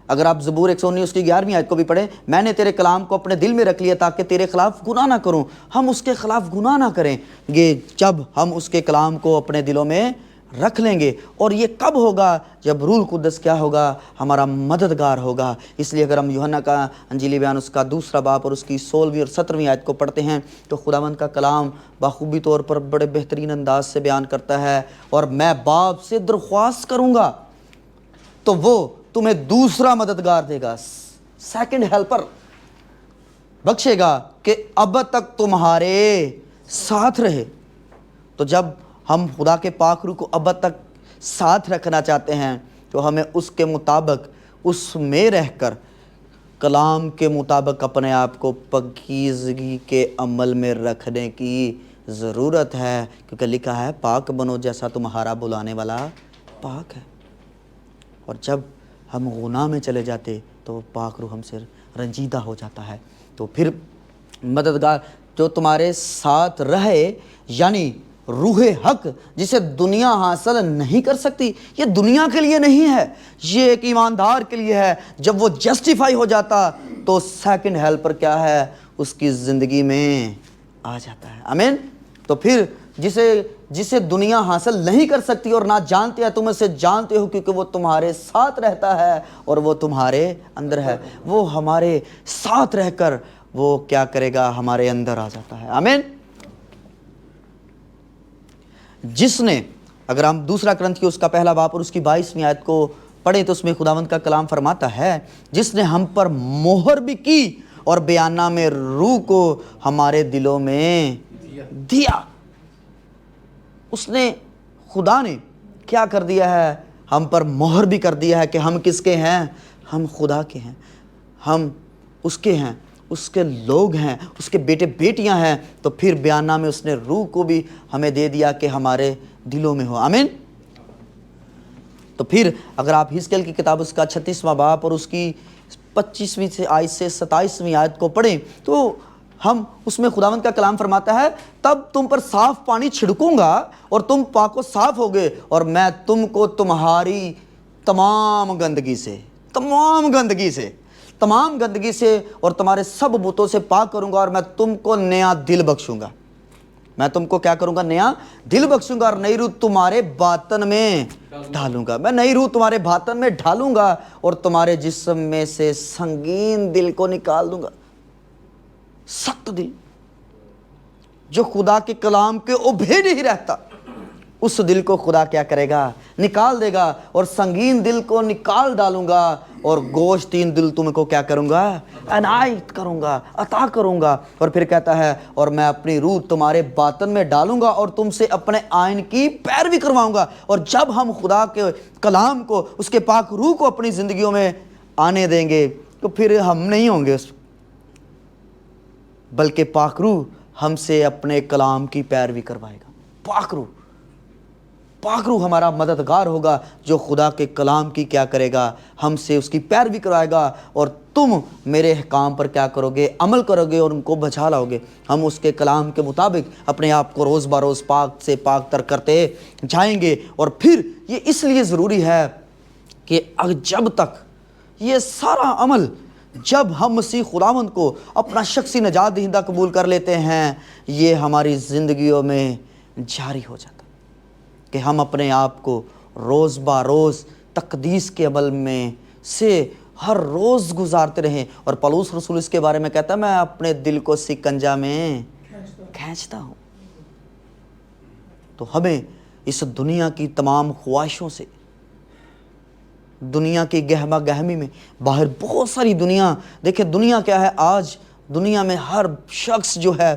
اگر آپ زبور 119 اس کی 11ویں آیت کو بھی پڑھیں، میں نے تیرے کلام کو اپنے دل میں رکھ لیا تاکہ تیرے خلاف گناہ نہ کروں۔ ہم اس کے خلاف گناہ نہ کریں گے جب ہم اس کے کلام کو اپنے دلوں میں رکھ لیں گے۔ اور یہ کب ہوگا؟ جب روح القدس کیا ہوگا؟ ہمارا مددگار ہوگا۔ اس لیے اگر ہم یوحنا کا انجیلی بیان اس کا 2 باب اور اس کی 16ویں اور 17ویں آیت کو پڑھتے ہیں تو خداوند کا کلام بخوبی طور پر بڑے بہترین انداز سے بیان کرتا ہے، اور میں باپ سے درخواست کروں گا تو وہ تمہیں دوسرا مددگار دے گا، سیکنڈ ہیلپر بخشے گا کہ اب تک تمہارے ساتھ رہے۔ تو جب ہم خدا کے پاک روح کو اب تک ساتھ رکھنا چاہتے ہیں تو ہمیں اس کے مطابق، اس میں رہ کر کلام کے مطابق اپنے آپ کو پاکیزگی کے عمل میں رکھنے کی ضرورت ہے، کیونکہ لکھا ہے پاک بنو جیسا تمہارا بلانے والا پاک ہے۔ اور جب ہم گناہ میں چلے جاتے تو پاک روح ہم سے رنجیدہ ہو جاتا ہے۔ تو پھر مددگار جو تمہارے ساتھ رہے، یعنی روح حق جسے دنیا حاصل نہیں کر سکتی، یہ دنیا کے لیے نہیں ہے، یہ ایک ایماندار کے لیے ہے۔ جب وہ جسٹیفائی ہو جاتا تو سیکنڈ ہیلپر کیا ہے؟ اس کی زندگی میں آ جاتا ہے۔ آمین۔ تو پھر جسے دنیا حاصل نہیں کر سکتی اور نہ جانتے ہیں، تم اسے جانتے ہو کیونکہ وہ تمہارے ساتھ رہتا ہے اور وہ تمہارے اندر ہے۔ وہ ہمارے ساتھ رہ کر وہ کیا کرے گا؟ ہمارے اندر آ جاتا ہے۔ آمین۔ جس نے، اگر ہم 2 کرنتھیوں اس کا 1 باب اور اس کی 22ویں آیت کو پڑھیں تو اس میں خداوند کا کلام فرماتا ہے، جس نے ہم پر مہر بھی کی اور بیانہ میں روح کو ہمارے دلوں میں دیا۔ اس نے، خدا نے کیا کر دیا ہے؟ ہم پر مہر بھی کر دیا ہے کہ ہم کس کے ہیں؟ ہم خدا کے ہیں، ہم اس کے ہیں، اس کے لوگ ہیں، اس کے بیٹے بیٹیاں ہیں۔ تو پھر بیانہ میں اس نے روح کو بھی ہمیں دے دیا کہ ہمارے دلوں میں ہو۔ آمین۔ تو پھر اگر آپ حزقیل کی کتاب اس کا 36واں باب اور اس کی 25ویں سے آیت سے 27ویں آیت کو پڑھیں تو ہم اس میں خداوند کا کلام فرماتا ہے تب تم پر صاف پانی چھڑکوں گا اور تم پاک و صاف ہوگے اور میں تم کو تمہاری تمام گندگی سے اور تمہارے سب بتوں سے پاک کروں گا اور میں تم کو نیا دل بخشوں گا. میں تم کو کیا کروں گا؟ نیا دل بخشوں گا اور نئی روح تمہارے باطن میں ڈالوں گا. میں نئی روح تمہارے باطن میں ڈالوں گا اور تمہارے جسم میں سے سنگین دل کو نکال دوں گا. سخت دل جو خدا کے کلام کے اوبھے نہیں رہتا، اس دل کو خدا کیا کرے گا؟ نکال دے گا. اور سنگین دل کو نکال ڈالوں گا اور گوشتین دل تم کو کیا کروں گا؟ عنایت کروں گا، عطا کروں گا. اور پھر کہتا ہے اور میں اپنی روح تمہارے باطن میں ڈالوں گا اور تم سے اپنے آئین کی پیروی کرواؤں گا. اور جب ہم خدا کے کلام کو، اس کے پاک روح کو اپنی زندگیوں میں آنے دیں گے تو پھر ہم نہیں ہوں گے بلکہ پاک روح ہم سے اپنے کلام کی پیروی کروائے گا. پاک روح ہمارا مددگار ہوگا جو خدا کے کلام کی کیا کرے گا؟ ہم سے اس کی پیروی کروائے گا اور تم میرے احکام پر کیا کرو گے؟ عمل کرو گے اور ان کو بچا لاؤ گے. ہم اس کے کلام کے مطابق اپنے آپ کو روز بروز پاک سے پاک تر کرتے جائیں گے. اور پھر یہ اس لیے ضروری ہے کہ جب تک یہ سارا عمل، جب ہم مسیح خداوند کو اپنا شخصی نجات دہندہ قبول کر لیتے ہیں، یہ ہماری زندگیوں میں جاری ہو جاتا کہ ہم اپنے آپ کو روز بروز تقدیس کے عمل میں سے ہر روز گزارتے رہیں. اور پولس رسول اس کے بارے میں کہتا ہے میں اپنے دل کو سکنجا میں کھینچتا ہوں. تو ہمیں اس دنیا کی تمام خواہشوں سے، دنیا کی گہما گہمی میں، باہر بہت ساری دنیا، دیکھیں دنیا کیا ہے آج؟ دنیا میں ہر شخص جو ہے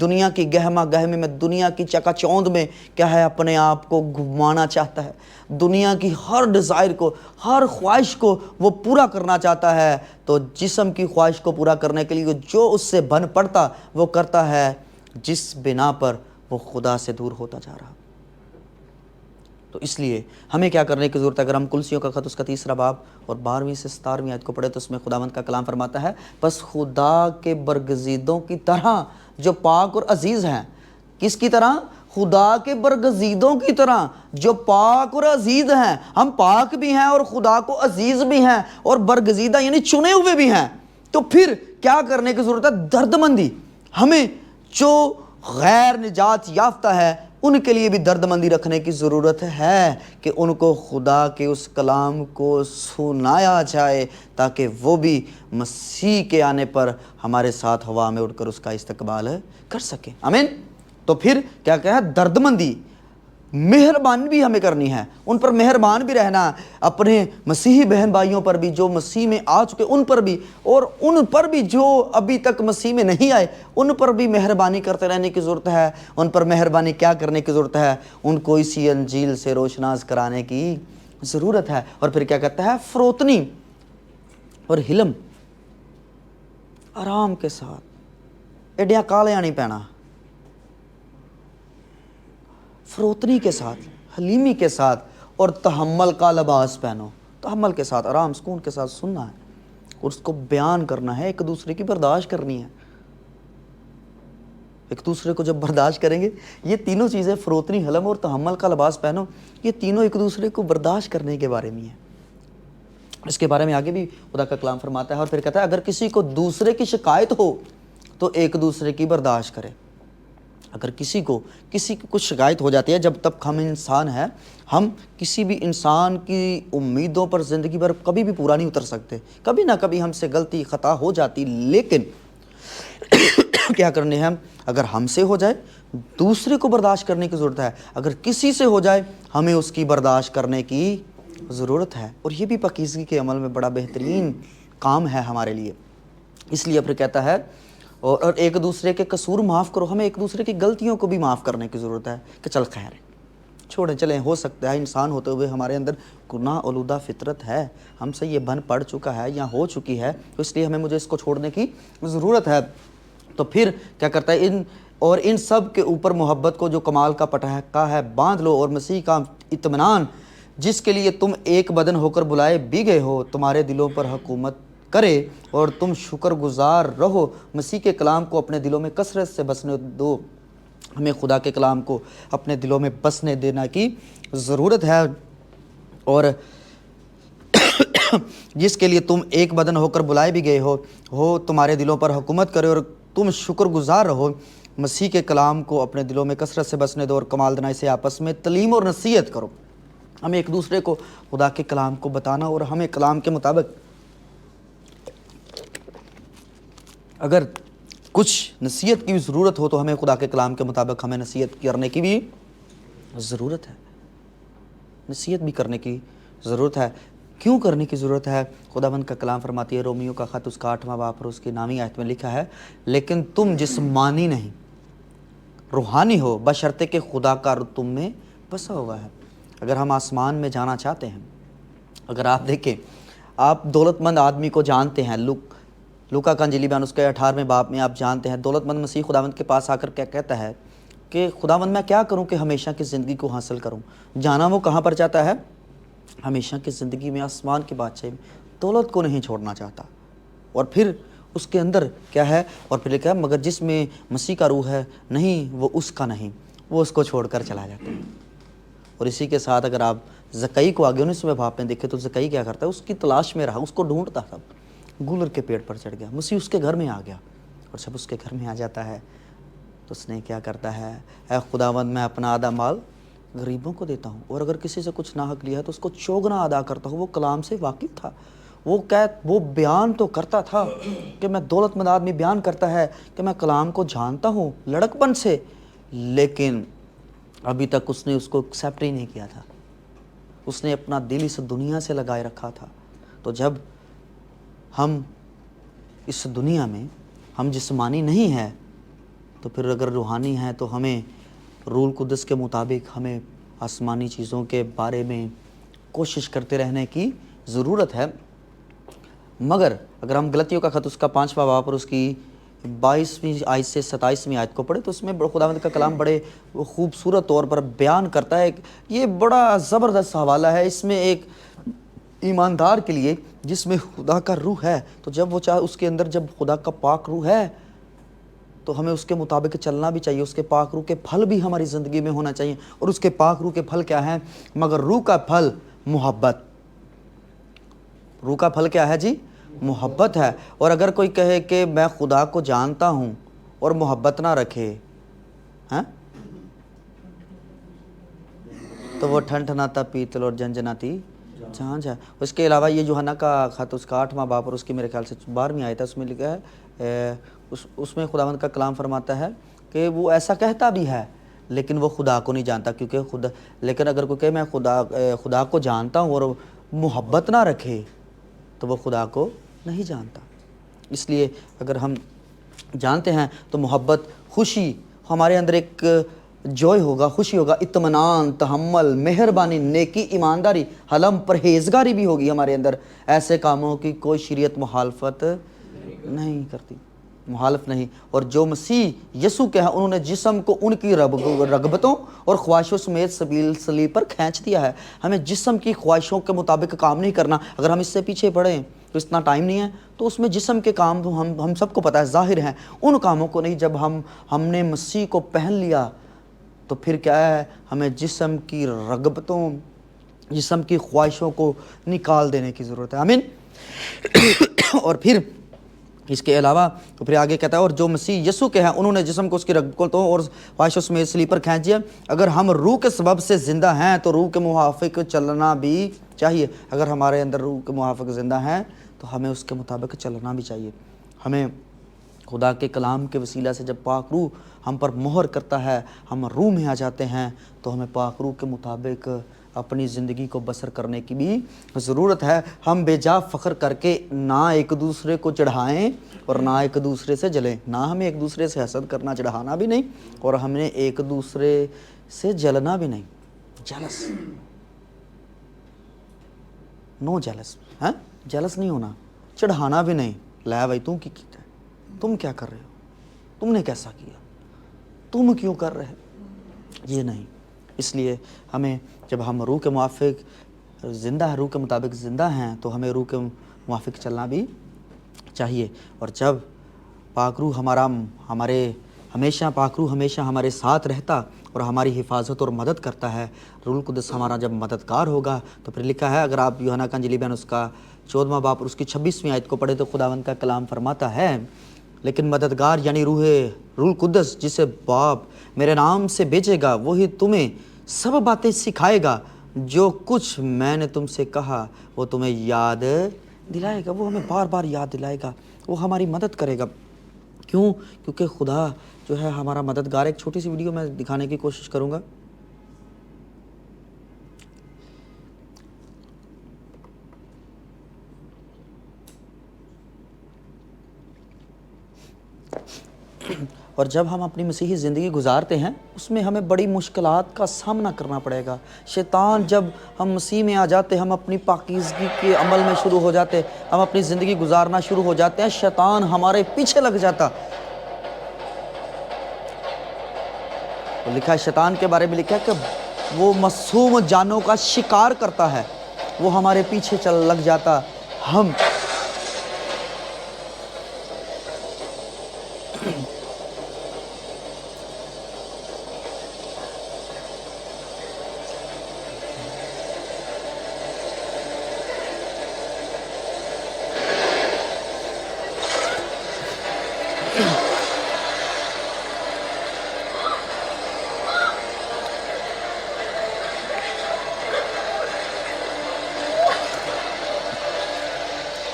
دنیا کی گہما گہمی میں، دنیا کی چکا چوند میں کیا ہے؟ اپنے آپ کو گھمانا چاہتا ہے. دنیا کی ہر ڈیزائر کو، ہر خواہش کو وہ پورا کرنا چاہتا ہے. تو جسم کی خواہش کو پورا کرنے کے لیے جو اس سے بن پڑتا وہ کرتا ہے، جس بنا پر وہ خدا سے دور ہوتا جا رہا. تو اس لیے ہمیں کیا کرنے کی ضرورت ہے؟ اگر ہم کلسیوں کا خط اس کا 3 باب اور 12 سے 17 آیت کو پڑھے تو اس میں خداوند کا کلام فرماتا ہے بس خدا کے برگزیدوں کی طرح جو پاک اور عزیز ہیں. کس کی طرح؟ خدا کے برگزیدوں کی طرح جو پاک اور عزیز ہیں. ہم پاک بھی ہیں اور خدا کو عزیز بھی ہیں اور برگزیدہ یعنی چنے ہوئے بھی ہیں. تو پھر کیا کرنے کی ضرورت ہے؟ درد مندی. ہمیں جو غیر نجات یافتہ ہے ان کے لیے بھی درد مندی رکھنے کی ضرورت ہے کہ ان کو خدا کے اس کلام کو سنایا جائے تاکہ وہ بھی مسیح کے آنے پر ہمارے ساتھ ہوا میں اڑ کر اس کا استقبال کر سکیں. آمین. تو پھر کیا کہا؟ درد مندی، مہربانی بھی ہمیں کرنی ہے، ان پر مہربان بھی رہنا، اپنے مسیحی بہن بھائیوں پر بھی جو مسیح میں آ چکے ان پر بھی، اور ان پر بھی جو ابھی تک مسیح میں نہیں آئے ان پر بھی مہربانی کرتے رہنے کی ضرورت ہے. ان پر مہربانی کیا کرنے کی ضرورت ہے؟ ان کو اسی انجیل سے روشناس کرانے کی ضرورت ہے. اور پھر کیا کہتا ہے؟ فروتنی اور حلم، آرام کے ساتھ، ایڈیاں کالیاں نہیں پہنا، فروتنی کے ساتھ، حلیمی کے ساتھ اور تحمل کا لباس پہنو. تحمل کے ساتھ، آرام سکون کے ساتھ سننا ہے اور اس کو بیان کرنا ہے، ایک دوسرے کی برداشت کرنی ہے. ایک دوسرے کو جب برداشت کریں گے، یہ تینوں چیزیں فروتنی، حلم اور تحمل کا لباس پہنو، یہ تینوں ایک دوسرے کو برداشت کرنے کے بارے میں ہیں. اس کے بارے میں آگے بھی خدا کا کلام فرماتا ہے اور پھر کہتا ہے اگر کسی کو دوسرے کی شکایت ہو تو ایک دوسرے کی برداشت کرے. اگر کسی کی کچھ شکایت ہو جاتی ہے، جب تک ہم انسان ہیں، ہم کسی بھی انسان کی امیدوں پر زندگی بھر کبھی بھی پورا نہیں اتر سکتے. کبھی نہ کبھی ہم سے غلطی خطا ہو جاتی، لیکن کیا کرنے ہیں؟ اگر ہم سے ہو جائے دوسرے کو برداشت کرنے کی ضرورت ہے. اگر کسی سے ہو جائے ہمیں اس کی برداشت کرنے کی ضرورت ہے. اور یہ بھی پاکیزگی کے عمل میں بڑا بہترین کام ہے ہمارے لیے. اس لیے پھر کہتا ہے اور ایک دوسرے کے قصور معاف کرو. ہمیں ایک دوسرے کی غلطیوں کو بھی معاف کرنے کی ضرورت ہے کہ چل خیر ہے، چھوڑیں چلیں. ہو سکتا ہے انسان ہوتے ہوئے ہمارے اندر گناہ آلودہ فطرت ہے، ہم سے یہ بن پڑ چکا ہے یا ہو چکی ہے، تو اس لیے مجھے اس کو چھوڑنے کی ضرورت ہے. تو پھر کیا کرتا ہے؟ ان سب کے اوپر محبت کو جو کمال کا پٹھکا ہے باندھ لو اور مسیح کا اطمینان جس کے لیے تم ایک بدن ہو کر بلائے بھی گئے ہو تمہارے دلوں پر حکومت کرے اور تم شکر گزار رہو۔ مسیح کے کلام کو اپنے دلوں میں کثرت سے بسنے دو۔ ہمیں خدا کے کلام کو اپنے دلوں میں بسنے دینا کی ضرورت ہے، اور جس کے لیے تم ایک بدن ہو کر بلائے بھی گئے ہو تمہارے دلوں پر حکومت کرے اور تم شکر گزار رہو۔ مسیح کے کلام کو اپنے دلوں میں کثرت سے بسنے دو اور کمال دنائی سے آپس میں تعلیم اور نصیحت کرو۔ ہمیں ایک دوسرے کو خدا کے کلام کو بتانا، اور ہمیں کلام کے مطابق اگر کچھ نصیحت کی بھی ضرورت ہو تو ہمیں خدا کے کلام کے مطابق ہمیں نصیحت کرنے کی بھی ضرورت ہے، نصیحت بھی کرنے کی ضرورت ہے۔ کیوں کرنے کی ضرورت ہے؟ خداوند کا کلام فرماتی ہے، رومیو کا خط اس کا 8واں باب اور اس کی 9ویں آیت میں لکھا ہے، لیکن تم جسمانی نہیں روحانی ہو، بشرطے کہ خدا کا روح تم میں بسا ہوا ہے۔ اگر ہم آسمان میں جانا چاہتے ہیں، اگر آپ دیکھیں، آپ دولت مند آدمی کو جانتے ہیں، لوکا کا انجیلی بیان اس کے 18ویں باب میں آپ جانتے ہیں، دولت مند مسیح خداوند کے پاس آ کر کیا کہتا ہے کہ خداوند میں کیا کروں کہ ہمیشہ کی زندگی کو حاصل کروں؟ جانا وہ کہاں پر چاہتا ہے؟ ہمیشہ کی زندگی میں، آسمان کے بادشاہی میں، دولت کو نہیں چھوڑنا چاہتا۔ اور پھر اس کے اندر کیا ہے؟ اور پھر لکھا ہے، مگر جس میں مسیح کا روح ہے نہیں وہ اس کا نہیں، وہ اس کو چھوڑ کر چلا جاتا ہے۔ اور اسی کے ساتھ اگر آپ زکئی کو آگے 19ویں باب میں دیکھیں تو زکئی کیا کرتا ہے؟ اس کی تلاش میں رہا، اس کو ڈھونڈتا تھا، گولر کے پیڑ پر چڑھ گیا، مسیح اس کے گھر میں آ گیا، اور جب اس کے گھر میں آ جاتا ہے تو اس نے کیا کرتا ہے؟ اے خداوند میں اپنا آدھا مال غریبوں کو دیتا ہوں، اور اگر کسی سے کچھ ناحق لیا تو اس کو چوگنا ادا کرتا ہوں۔ وہ کلام سے واقف تھا، وہ بیان تو کرتا تھا کہ میں دولت مند آدمی بیان کرتا ہے کہ میں کلام کو جانتا ہوں لڑکپن سے، لیکن ابھی تک اس نے اس کو ایکسیپٹ ہی نہیں کیا تھا۔ اس نے اپنا دل اس دنیا سے لگائے رکھا تھا۔ تو جب ہم اس دنیا میں ہم جسمانی نہیں ہیں تو پھر اگر روحانی ہیں تو ہمیں روح القدس کے مطابق ہمیں آسمانی چیزوں کے بارے میں کوشش کرتے رہنے کی ضرورت ہے۔ مگر اگر ہم غلطیوں کا خط اس کا 5واں باب اور اس کی 22ویں آیت سے 27ویں آیت کو پڑھیں تو اس میں خداوند کا کلام بڑے خوبصورت طور پر بیان کرتا ہے۔ یہ بڑا زبردست حوالہ ہے، اس میں ایک ایماندار کے لیے جس میں خدا کا روح ہے، تو جب وہ چاہے اس کے اندر جب خدا کا پاک روح ہے تو ہمیں اس کے مطابق چلنا بھی چاہیے۔ اس کے پاک روح کے پھل بھی ہماری زندگی میں ہونا چاہیے، اور اس کے پاک روح کے پھل کیا ہیں؟ مگر روح کا پھل محبت۔ روح کا پھل کیا ہے جی؟ محبت ہے۔ اور اگر کوئی کہے کہ میں خدا کو جانتا ہوں اور محبت نہ رکھے تو وہ ٹھنٹھناتا پیتل اور جھنجھناتی جھانجھ ہے۔ اس کے علاوہ یہ یوحنا کا خط اس کا 8واں باب اور اس کی میرے خیال سے 12ویں آیت ہے، اس میں لکھا ہے، اس میں خداوند کا کلام فرماتا ہے کہ وہ ایسا کہتا بھی ہے لیکن وہ خدا کو نہیں جانتا، کیونکہ لیکن اگر کوئی کہے میں خدا کو جانتا ہوں اور محبت نہ رکھے تو وہ خدا کو نہیں جانتا۔ اس لیے اگر ہم جانتے ہیں تو محبت، خوشی، ہمارے اندر ایک جوائے ہوگا، خوشی ہوگا، اطمینان، تحمل، مہربانی، نیکی، ایمانداری، حلم، پرہیزگاری بھی ہوگی ہمارے اندر۔ ایسے کاموں کی کوئی شریعت مخالفت نہیں کرتی، مخالف نہیں۔ اور جو مسیح یسوع کے ہیں انہوں نے جسم کو ان کی رغبتوں اور خواہشوں سمیت صلیب پر کھینچ دیا ہے۔ ہمیں جسم کی خواہشوں کے مطابق کام نہیں کرنا۔ اگر ہم اس سے پیچھے پڑیں تو اتنا ٹائم نہیں ہے تو اس میں جسم کے کام ہم سب کو پتہ ہے، ظاہر ہیں، ان کاموں کو نہیں۔ جب ہم نے مسیح کو پہن لیا تو پھر کیا ہے؟ ہمیں جسم کی رغبتوں، جسم کی خواہشوں کو نکال دینے کی ضرورت ہے۔ آمین۔ اور پھر اس کے علاوہ تو پھر آگے کہتا ہے، اور جو مسیح یسوع کے ہیں انہوں نے جسم کو اس کی رغبتوں اور خواہشوں سمیت صلیب پر کھینچ دیا۔ اگر ہم روح کے سبب سے زندہ ہیں تو روح کے موافق چلنا بھی چاہیے۔ اگر ہمارے اندر روح کے موافق زندہ ہیں تو ہمیں اس کے مطابق چلنا بھی چاہیے۔ ہمیں خدا کے کلام کے وسیلہ سے جب پاک روح ہم پر مہر کرتا ہے، ہم روح میں آ جاتے ہیں، تو ہمیں پاک روح کے مطابق اپنی زندگی کو بسر کرنے کی بھی ضرورت ہے۔ ہم بے جا فخر کر کے نہ ایک دوسرے کو چڑھائیں اور نہ ایک دوسرے سے جلیں۔ نہ ہمیں ایک دوسرے سے حسد کرنا، چڑھانا بھی نہیں، اور ہم نے ایک دوسرے سے جلنا بھی نہیں۔ جلس، نو جلس، جلس نہیں ہونا، چڑھانا بھی نہیں۔ لے بھائی تم کی کیتا ہے، تم کیا کر رہے ہو، تم نے کیسا کیا، تم کیوں کر رہے، یہ نہیں۔ اس لیے ہمیں جب ہم روح کے موافق زندہ ہیں، روح کے مطابق زندہ ہیں، تو ہمیں روح کے موافق چلنا بھی چاہیے۔ اور جب پاک روح ہمیشہ ہمارے ساتھ رہتا اور ہماری حفاظت اور مدد کرتا ہے، روح القدس ہمارا جب مددگار ہوگا، تو پھر لکھا ہے، اگر آپ یوحنا کا انجیل بیان اس کا 14واں باب اور اس کی 26ویں آیت کو پڑھے تو خداوند کا کلام فرماتا ہے، لیکن مددگار یعنی روح القدس جسے باپ میرے نام سے بھیجے گا، وہی تمہیں سب باتیں سکھائے گا، جو کچھ میں نے تم سے کہا وہ تمہیں یاد دلائے گا۔ وہ ہمیں بار بار یاد دلائے گا، وہ ہماری مدد کرے گا۔ کیوں؟ کیونکہ خدا جو ہے ہمارا مددگار۔ ایک چھوٹی سی ویڈیو میں دکھانے کی کوشش کروں گا۔ اور جب ہم اپنی مسیحی زندگی گزارتے ہیں، اس میں ہمیں بڑی مشکلات کا سامنا کرنا پڑے گا۔ شیطان جب ہم مسیح میں آ جاتے، ہم اپنی پاکیزگی کے عمل میں شروع ہو جاتے، ہم اپنی زندگی گزارنا شروع ہو جاتے ہیں، شیطان ہمارے پیچھے لگ جاتا۔ لکھا ہے شیطان کے بارے میں، لکھا ہے کہ وہ معصوم جانوں کا شکار کرتا ہے، وہ ہمارے پیچھے لگ جاتا۔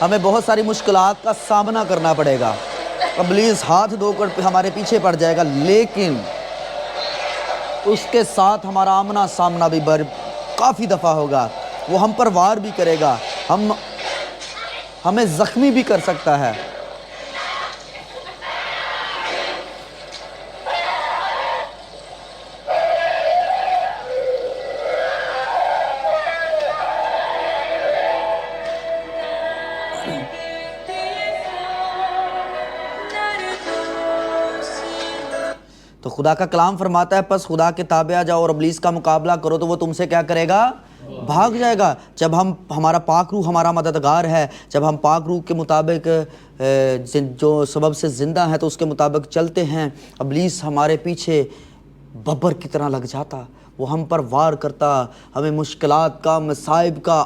ہمیں بہت ساری مشکلات کا سامنا کرنا پڑے گا، ابلیس ہاتھ دھو کر ہمارے پیچھے پڑ جائے گا، لیکن اس کے ساتھ ہمارا آمنا سامنا بھی کافی دفعہ ہوگا۔ وہ ہم پر وار بھی کرے گا، ہمیں زخمی بھی کر سکتا ہے۔ تو خدا کا کلام فرماتا ہے، پس خدا کے تابع آ جاؤ اور ابلیس کا مقابلہ کرو تو وہ تم سے کیا کرے گا؟ بھاگ جائے گا۔ جب ہمارا پاک روح ہمارا مددگار ہے، جب ہم پاک روح کے مطابق جو سبب سے زندہ ہیں تو اس کے مطابق چلتے ہیں، ابلیس ہمارے پیچھے ببر کی طرح لگ جاتا، وہ ہم پر وار کرتا، ہمیں مشکلات کا، مصائب کا،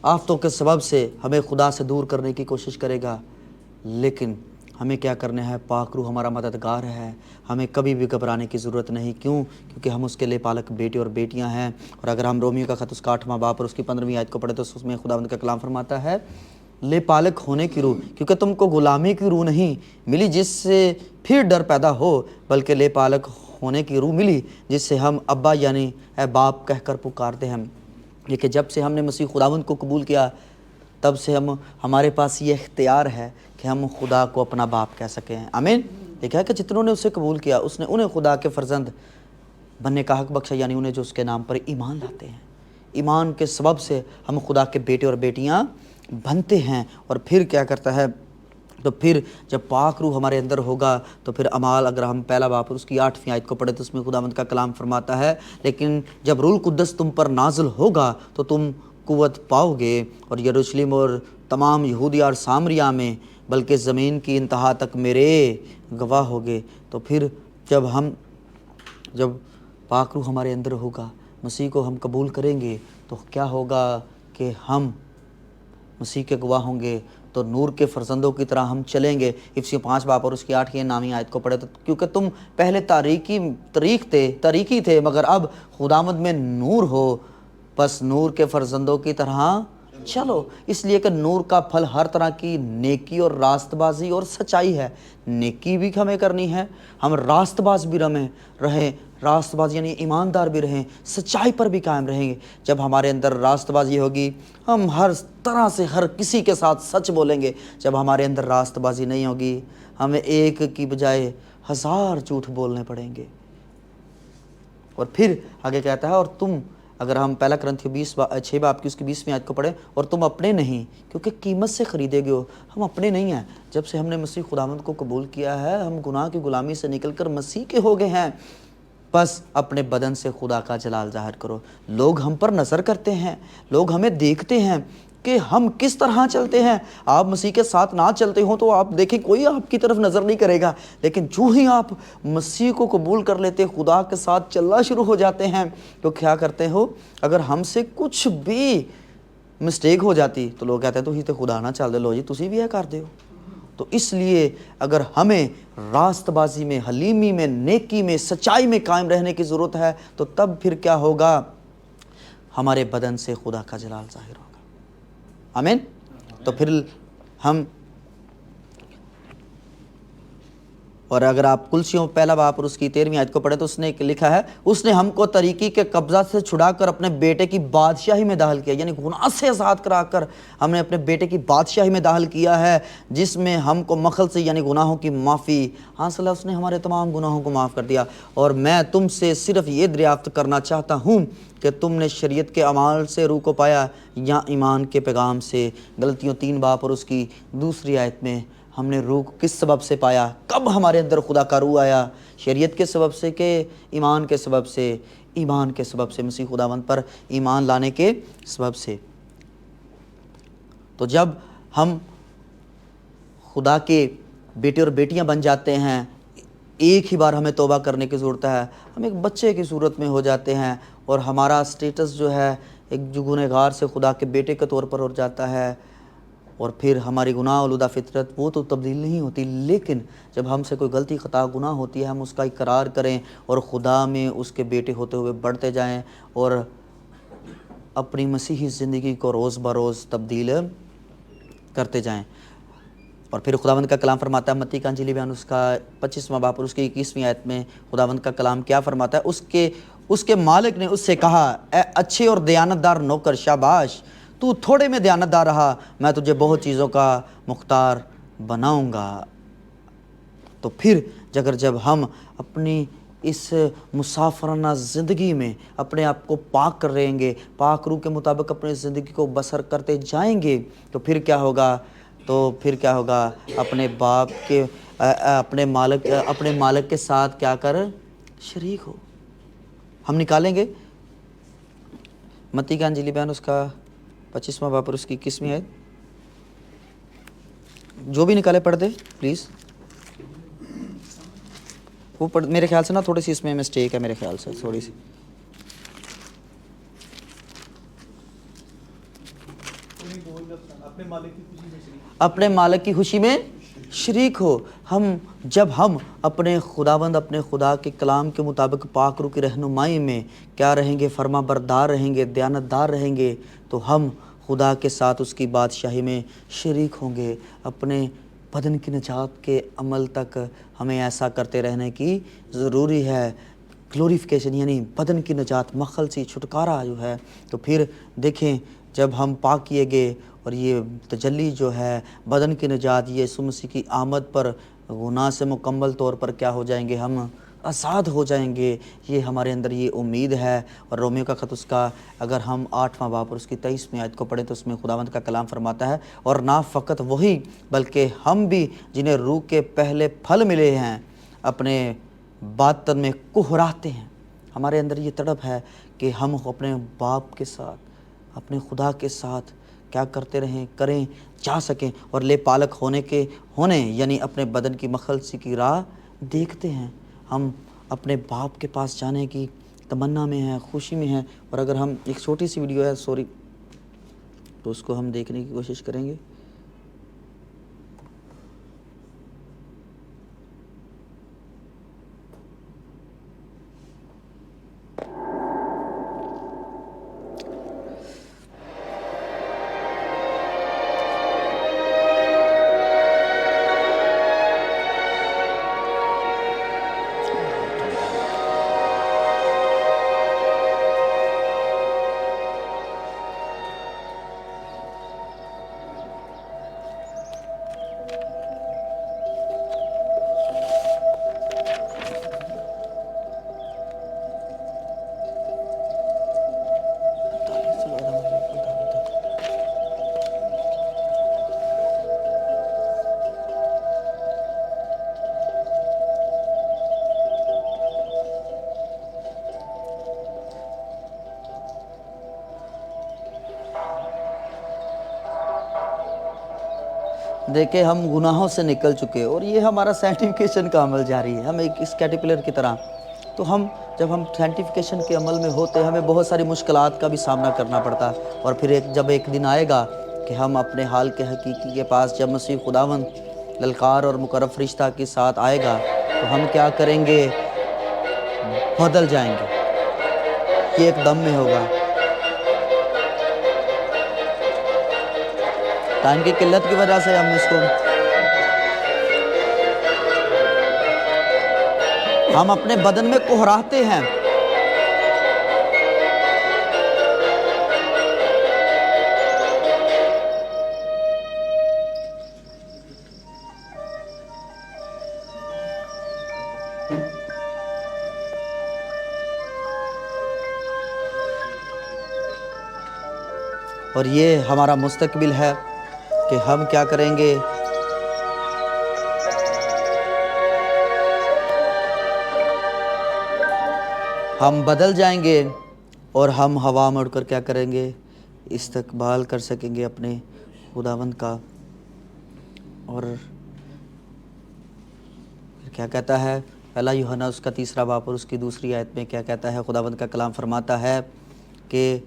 آفتوں کے سبب سے ہمیں خدا سے دور کرنے کی کوشش کرے گا۔ لیکن ہمیں کیا کرنا ہے؟ پاک روح ہمارا مددگار ہے، ہمیں کبھی بھی گھبرانے کی ضرورت نہیں۔ کیوں؟ کیونکہ ہم اس کے لے پالک بیٹے اور بیٹیاں ہیں۔ اور اگر ہم رومیو کا خط اس کا 8واں باب اور اس کی 15ویں آیت کو پڑھے تو اس میں خداوند کا کلام فرماتا ہے، لے پالک ہونے کی روح، کیونکہ تم کو غلامی کی روح نہیں ملی جس سے پھر ڈر پیدا ہو، بلکہ لے پالک ہونے کی روح ملی جس سے ہم ابا یعنی اے باپ کہہ کر پکارتے ہیں۔ یہ کہ جب سے ہم نے مسیح خداوند کو قبول کیا، تب سے ہمارے پاس یہ اختیار ہے کہ ہم خدا کو اپنا باپ کہہ سکیں۔ آمین۔ لکھا ہے کہ جتنوں نے اسے قبول کیا، اس نے انہیں خدا کے فرزند بننے کا حق بخشا، یعنی انہیں جو اس کے نام پر ایمان لاتے ہیں۔ ایمان کے سبب سے ہم خدا کے بیٹے اور بیٹیاں بنتے ہیں۔ اور پھر کیا کرتا ہے؟ تو پھر جب پاک روح ہمارے اندر ہوگا تو پھر اعمال، اگر ہم پہلا باب اور اس کی 8ویں آیت کو پڑھے تو اس میں خداوند کا کلام فرماتا ہے، لیکن جب روح القدس تم پر نازل ہوگا تو تم قوت پاؤ گے، اور یروشلم اور تمام یہودیہ اور سامریہ میں بلکہ زمین کی انتہا تک میرے گواہ ہوگے۔ تو پھر جب پاک روح ہمارے اندر ہوگا، مسیح کو ہم قبول کریں گے، تو کیا ہوگا کہ ہم مسیح کے گواہ ہوں گے، تو نور کے فرزندوں کی طرح ہم چلیں گے۔ افسیوں 5 باب اور اس کی 8 9ویں آیت کو پڑھے تو کیونکہ تم پہلے تاریکی تھے مگر اب خداوند میں نور ہو، پس نور کے فرزندوں کی طرح چلو۔ اس لیے کہ نور کا پھل ہر طرح کی نیکی اور راست بازی اور سچائی ہے۔ نیکی بھی ہمیں کرنی ہے، ہم راست باز بھی رہیں، راست بازی یعنی ایماندار بھی رہیں، سچائی پر بھی قائم رہیں گے۔ جب ہمارے اندر راست بازی ہوگی، ہم ہر طرح سے ہر کسی کے ساتھ سچ بولیں گے۔ جب ہمارے اندر راست بازی نہیں ہوگی، ہمیں ایک کی بجائے 1000 جھوٹ بولنے پڑیں گے۔ اور پھر آگے کہتا ہے، اور تم، اگر ہم پہلا کرنتھیوں 6 باب کی اس کی 20ویں آیت کو پڑھیں، اور تم اپنے نہیں کیونکہ قیمت سے خریدے گئے ہو۔ ہم اپنے نہیں ہیں۔ جب سے ہم نے مسیح خداوند کو قبول کیا ہے، ہم گناہ کی غلامی سے نکل کر مسیح کے ہو گئے ہیں۔ بس اپنے بدن سے خدا کا جلال ظاہر کرو۔ لوگ ہم پر نظر کرتے ہیں، لوگ ہمیں دیکھتے ہیں، کہ ہم کس طرح چلتے ہیں. آپ مسیح کے ساتھ نہ چلتے ہوں تو آپ دیکھیں کوئی آپ کی طرف نظر نہیں کرے گا، لیکن جو ہی آپ مسیح کو قبول کر لیتے، خدا کے ساتھ چلنا شروع ہو جاتے ہیں، تو کیا کرتے ہو، اگر ہم سے کچھ بھی مسٹیک ہو جاتی تو لوگ کہتے ہیں تو ہی تو خدا نہ چل دے، لو جی تسی بھی یہ کر دے ہو. تو اس لیے اگر ہمیں راست بازی میں، حلیمی میں، نیکی میں، سچائی میں قائم رہنے کی ضرورت ہے، تو تب پھر کیا ہوگا، ہمارے بدن سے خدا کا جلال ظاہر ہوگا. آمین. تو پھر ہم، اور اگر آپ کلسیوں پہلا باب اور اس کی 13ویں آیت کو پڑھیں تو اس نے لکھا ہے، اس نے ہم کو طریقی کے قبضہ سے چھڑا کر اپنے بیٹے کی بادشاہی میں داخل کیا. یعنی گناہ سے آزاد کرا کر ہم نے اپنے بیٹے کی بادشاہی میں داخل کیا ہے، جس میں ہم کو مخل سے یعنی گناہوں کی معافی حاصل ہے. اس نے ہمارے تمام گناہوں کو معاف کر دیا. اور میں تم سے صرف یہ دریافت کرنا چاہتا ہوں کہ تم نے شریعت کے اعمال سے روح کو پایا یا ایمان کے پیغام سے. غلطیوں 3 باب اور اس کی 2 آیت میں ہم نے روح کس سبب سے پایا، کب ہمارے اندر خدا کا روح آیا، شریعت کے سبب سے کہ ایمان کے سبب سے؟ ایمان کے سبب سے، مسیح خداوند پر ایمان لانے کے سبب سے. تو جب ہم خدا کے بیٹے اور بیٹیاں بن جاتے ہیں، ایک ہی بار ہمیں توبہ کرنے کی ضرورت ہے، ہم ایک بچے کی صورت میں ہو جاتے ہیں، اور ہمارا سٹیٹس جو ہے ایک جو گنہگار سے خدا کے بیٹے کے طور پر ہو جاتا ہے. اور پھر ہماری گناہ آلودہ فطرت وہ تو تبدیل نہیں ہوتی، لیکن جب ہم سے کوئی غلطی خطا گناہ ہوتی ہے، ہم اس کا اقرار کریں اور خدا میں اس کے بیٹے ہوتے ہوئے بڑھتے جائیں اور اپنی مسیحی زندگی کو روز بروز تبدیل کرتے جائیں. اور پھر خداوند کا کلام فرماتا ہے متی کا انجیل بیان اس کا 25واں باب اور اس کی 21ویں آیت میں خداوند کا کلام کیا فرماتا ہے، اس کے مالک نے اس سے کہا، اے اچھے اور دیانتدار نوکر، شاباش، تو تھوڑے میں دیانتدار رہا، میں تجھے بہت چیزوں کا مختار بناؤں گا. تو پھر جب ہم اپنی اس مسافرانہ زندگی میں اپنے آپ کو پاک کر رہیں گے، پاک روح کے مطابق اپنی زندگی کو بسر کرتے جائیں گے، تو پھر کیا ہوگا، اپنے باپ کے اپنے مالک کے ساتھ کیا کر شریک ہو. ہم نکالیں گے متی کا انجیل بیان اس کا 25واں باب اور اس کی 21ویں آیت. جو بھی نکالے پڑھ دے پلیز. وہ میرے خیال سے نا تھوڑی سی اس میں مسٹیک ہے، میرے خیال سے تھوڑی سی. اپنے مالک کی خوشی میں شریک ہو. جب ہم اپنے خداوند، اپنے خدا کے کلام کے مطابق پاک روح کی رہنمائی میں کیا رہیں گے، فرما بردار رہیں گے، دیانتدار رہیں گے، تو ہم خدا کے ساتھ اس کی بادشاہی میں شریک ہوں گے. اپنے بدن کی نجات کے عمل تک ہمیں ایسا کرتے رہنے کی ضروری ہے. گلوریفیکیشن یعنی بدن کی نجات، مخلصی چھٹکارا جو ہے. تو پھر دیکھیں جب ہم پاک کیے گئے اور یہ تجلی جو ہے بدن کی نجات، یہ یسوع مسیح کی آمد پر گناہ سے مکمل طور پر کیا ہو جائیں گے، ہم آزاد ہو جائیں گے. یہ ہمارے اندر یہ امید ہے. اور رومیو کا خط اس کا اگر ہم 8واں باب اور اس کی 23ویں آیت کو پڑھیں تو اس میں خداوند کا کلام فرماتا ہے، اور نہ فقط وہی بلکہ ہم بھی جنہیں روح کے پہلے پھل ملے ہیں اپنے باطن میں کہراتے ہیں. ہمارے اندر یہ تڑپ ہے کہ ہم اپنے باپ کے ساتھ، اپنے خدا کے ساتھ کیا کریں جا سکیں اور لے پالک ہونے یعنی اپنے بدن کی مخلصی کی راہ دیکھتے ہیں. ہم اپنے باپ کے پاس جانے کی تمنا میں ہیں، خوشی میں ہیں. اور اگر ہم ایک چھوٹی سی ویڈیو ہے تو اس کو ہم دیکھنے کی کوشش کریں گے. دیکھیں ہم گناہوں سے نکل چکے اور یہ ہمارا سینٹیفیکیشن کا عمل جاری ہے. ہم ایک اس کیٹرپلر کی طرح، تو جب ہم سینٹیفیکیشن کے عمل میں ہوتے ہیں ہمیں بہت ساری مشکلات کا بھی سامنا کرنا پڑتا ہے. اور پھر جب ایک دن آئے گا کہ ہم اپنے حال کے حقیقی کے پاس، جب مسیح خداوند للکار اور مقرب فرشتہ کے ساتھ آئے گا تو ہم کیا کریں گے؟ بدل جائیں گے. یہ ایک دم میں ہوگا. ٹائم کی قلت کی وجہ سے ہم اس کو ہم اپنے بدن میں کوہراتے ہیں. اور یہ ہمارا مستقبل ہے کہ ہم کیا کریں گے؟ ہم بدل جائیں گے اور ہم ہوا میں اڑ کر کیا کریں گے؟ استقبال کر سکیں گے اپنے خداوند کا. اور کیا کہتا ہے پہلا یوحنا اس کا 3 باب اور اس کی 2 آیت میں کیا کہتا ہے؟ خداوند کا کلام فرماتا ہے کہ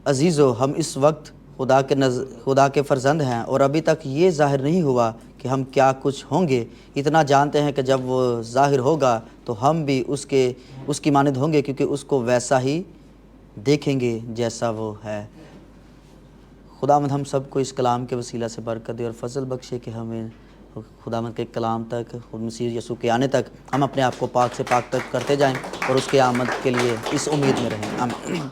عزیزو، ہم اس وقت خدا کے فرزند ہیں اور ابھی تک یہ ظاہر نہیں ہوا کہ ہم کیا کچھ ہوں گے. اتنا جانتے ہیں کہ جب وہ ظاہر ہوگا تو ہم بھی اس کی مانند ہوں گے، کیونکہ اس کو ویسا ہی دیکھیں گے جیسا وہ ہے. خداوند ہم سب کو اس کلام کے وسیلہ سے برکت دے اور فضل بخشے کہ ہمیں خداوند کے کلام تک، خود مسیح یسوع کے آنے تک ہم اپنے آپ کو پاک سے پاک تک کرتے جائیں اور اس کے آمد کے لیے اس امید میں رہیں. آمین.